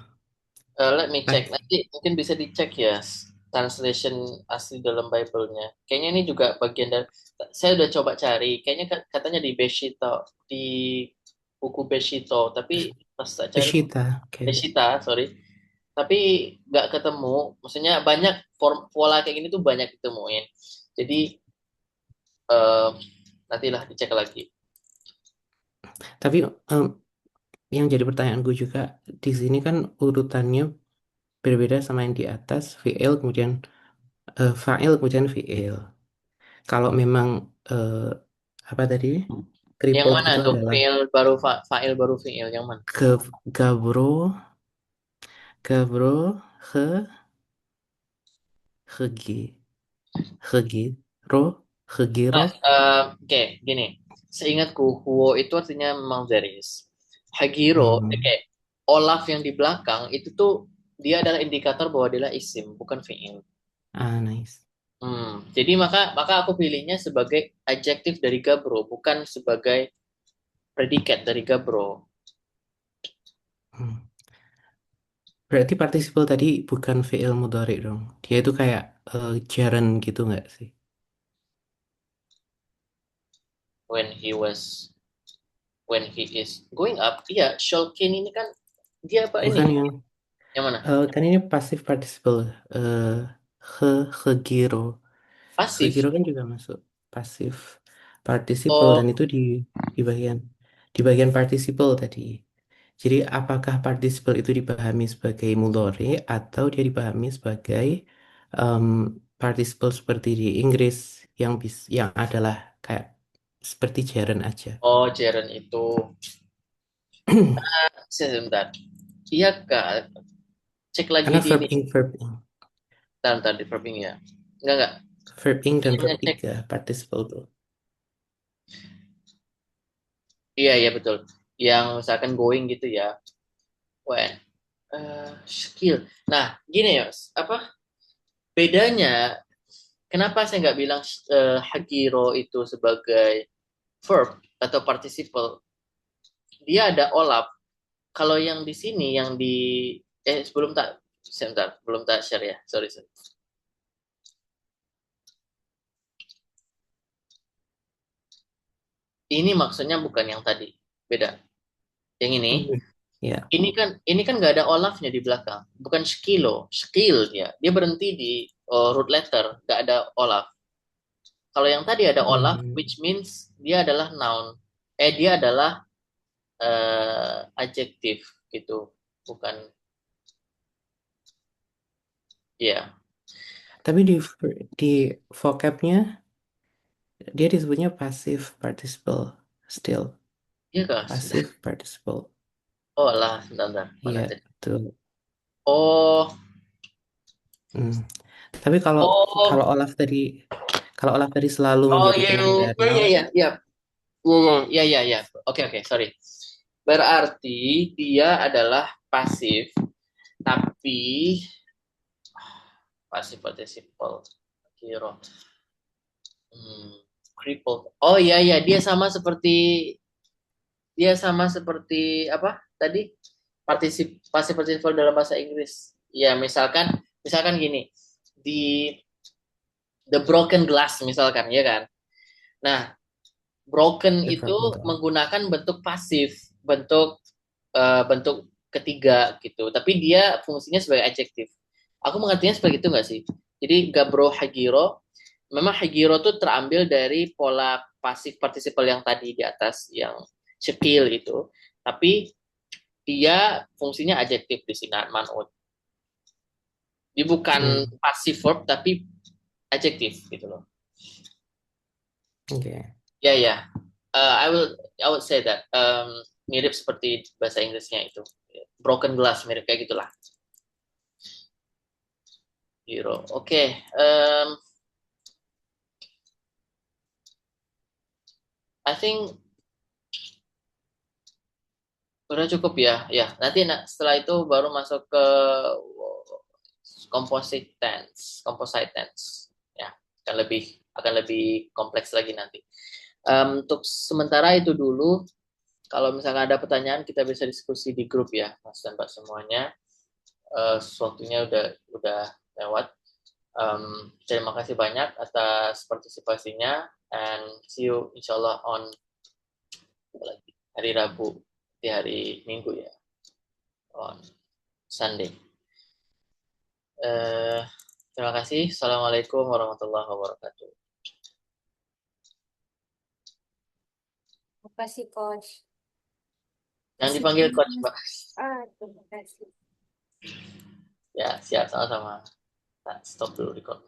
[SPEAKER 1] Let me check. Nanti mungkin bisa dicek ya translation asli dalam Bible-nya. Kayaknya ini juga bagian dari. Saya udah coba cari. Kayaknya katanya di Beshito, di buku Beshito. Tapi pas tak cari
[SPEAKER 3] Peshita, oke.
[SPEAKER 1] Beshita, sorry. Tapi nggak ketemu. Maksudnya banyak pola kayak gini tuh banyak ditemuin. Jadi nantilah dicek lagi.
[SPEAKER 3] Tapi yang jadi pertanyaanku juga di sini kan urutannya berbeda sama yang di atas, VL kemudian fa'il kemudian VL. Kalau memang apa tadi
[SPEAKER 1] Yang
[SPEAKER 3] crippled
[SPEAKER 1] mana
[SPEAKER 3] itu
[SPEAKER 1] tuh?
[SPEAKER 3] adalah
[SPEAKER 1] Fa'il baru fa'il baru fi'il yang mana?
[SPEAKER 3] ke gabro gabro he hegi hegi ro hegiro.
[SPEAKER 1] Oke, gini. seingatku huo itu artinya memang there is. Hagiro, kayak Olaf yang di belakang itu tuh dia adalah indikator bahwa dia adalah isim, bukan fi'il.
[SPEAKER 3] Nice.
[SPEAKER 1] Jadi maka aku pilihnya sebagai adjektif dari gabro, bukan sebagai predikat dari gabro.
[SPEAKER 3] Berarti participle tadi bukan fi'il mudhari dong. Dia itu kayak gerund gitu nggak sih?
[SPEAKER 1] When he is going up, iya, Shulkin ini kan dia apa
[SPEAKER 3] Bukan
[SPEAKER 1] ini?
[SPEAKER 3] yang
[SPEAKER 1] Yang mana?
[SPEAKER 3] kan ini passive participle. Hegiro.
[SPEAKER 1] Pasif.
[SPEAKER 3] Hegiro kan juga masuk passive participle dan
[SPEAKER 1] Oh,
[SPEAKER 3] itu di bagian participle tadi. Jadi apakah participle itu dipahami sebagai mudhari atau dia dipahami sebagai em, participle seperti di Inggris yang adalah kayak seperti gerund aja.
[SPEAKER 1] Jaren itu. Sebentar. Iya Kak, cek lagi
[SPEAKER 3] Karena
[SPEAKER 1] di ini. Ntar di verbing ya. Enggak.
[SPEAKER 3] verb ing dan verb
[SPEAKER 1] Cek.
[SPEAKER 3] 3 participle tuh.
[SPEAKER 1] Iya betul. Yang misalkan going gitu ya. When skill. Nah, gini ya, apa bedanya? Kenapa saya nggak bilang hagiro itu sebagai verb atau participle? Dia ada olap. Kalau yang di sini, yang di sebentar, belum tak share ya, sorry. Ini maksudnya bukan yang tadi, beda. Yang ini,
[SPEAKER 3] Ya.
[SPEAKER 1] ini kan nggak ada olafnya di belakang, bukan skill dia berhenti di root letter, nggak ada olaf. Kalau yang tadi ada olaf, which means dia adalah noun, dia adalah adjektif gitu, bukan ya.
[SPEAKER 3] Tapi di vocabnya dia disebutnya passive participle still.
[SPEAKER 1] Iya kah?
[SPEAKER 3] Passive participle.
[SPEAKER 1] Oh lah, sebentar. Mana
[SPEAKER 3] Iya,
[SPEAKER 1] tadi?
[SPEAKER 3] betul.
[SPEAKER 1] Oh,
[SPEAKER 3] Tapi kalau
[SPEAKER 1] oh,
[SPEAKER 3] Olaf tadi selalu
[SPEAKER 1] oh
[SPEAKER 3] menjadikan yang dari noun,
[SPEAKER 1] iya. Oke, sorry. Berarti dia adalah pasif, tapi pasif participle. Hero. Crippled. Oh iya, dia sama seperti apa tadi? Pasif participle dalam bahasa Inggris. Ya, misalkan gini, di the broken glass misalkan, ya kan? Nah, broken
[SPEAKER 3] the
[SPEAKER 1] itu
[SPEAKER 3] broken glass.
[SPEAKER 1] menggunakan bentuk pasif, bentuk ketiga gitu. Tapi dia fungsinya sebagai adjektif. Aku mengertinya seperti itu nggak sih? Jadi gabro hagiro, memang hagiro tuh terambil dari pola pasif participle yang tadi di atas, yang skill itu. Tapi dia fungsinya adjektif di sini, manut. Dia bukan pasif verb, tapi adjektif gitu loh.
[SPEAKER 3] Oke.
[SPEAKER 1] Ya. I would say that mirip seperti bahasa Inggrisnya itu. Broken glass, mirip kayak gitulah. Hero. Oke. I think udah cukup ya. Ya, nanti setelah itu baru masuk ke composite tense. Ya, akan lebih kompleks lagi nanti. Untuk sementara itu dulu. Kalau misalnya ada pertanyaan, kita bisa diskusi di grup ya, Mas dan Mbak semuanya. Waktunya udah lewat. Terima kasih banyak atas partisipasinya, and see you insyaallah on hari Rabu, di hari Minggu ya, on Sunday. Terima kasih. Assalamualaikum warahmatullahi wabarakatuh.
[SPEAKER 4] Terima kasih, Coach.
[SPEAKER 1] Yang dipanggil Coach, Mbak.
[SPEAKER 4] Terima kasih.
[SPEAKER 1] Ya, siap, sama-sama. Stop dulu record.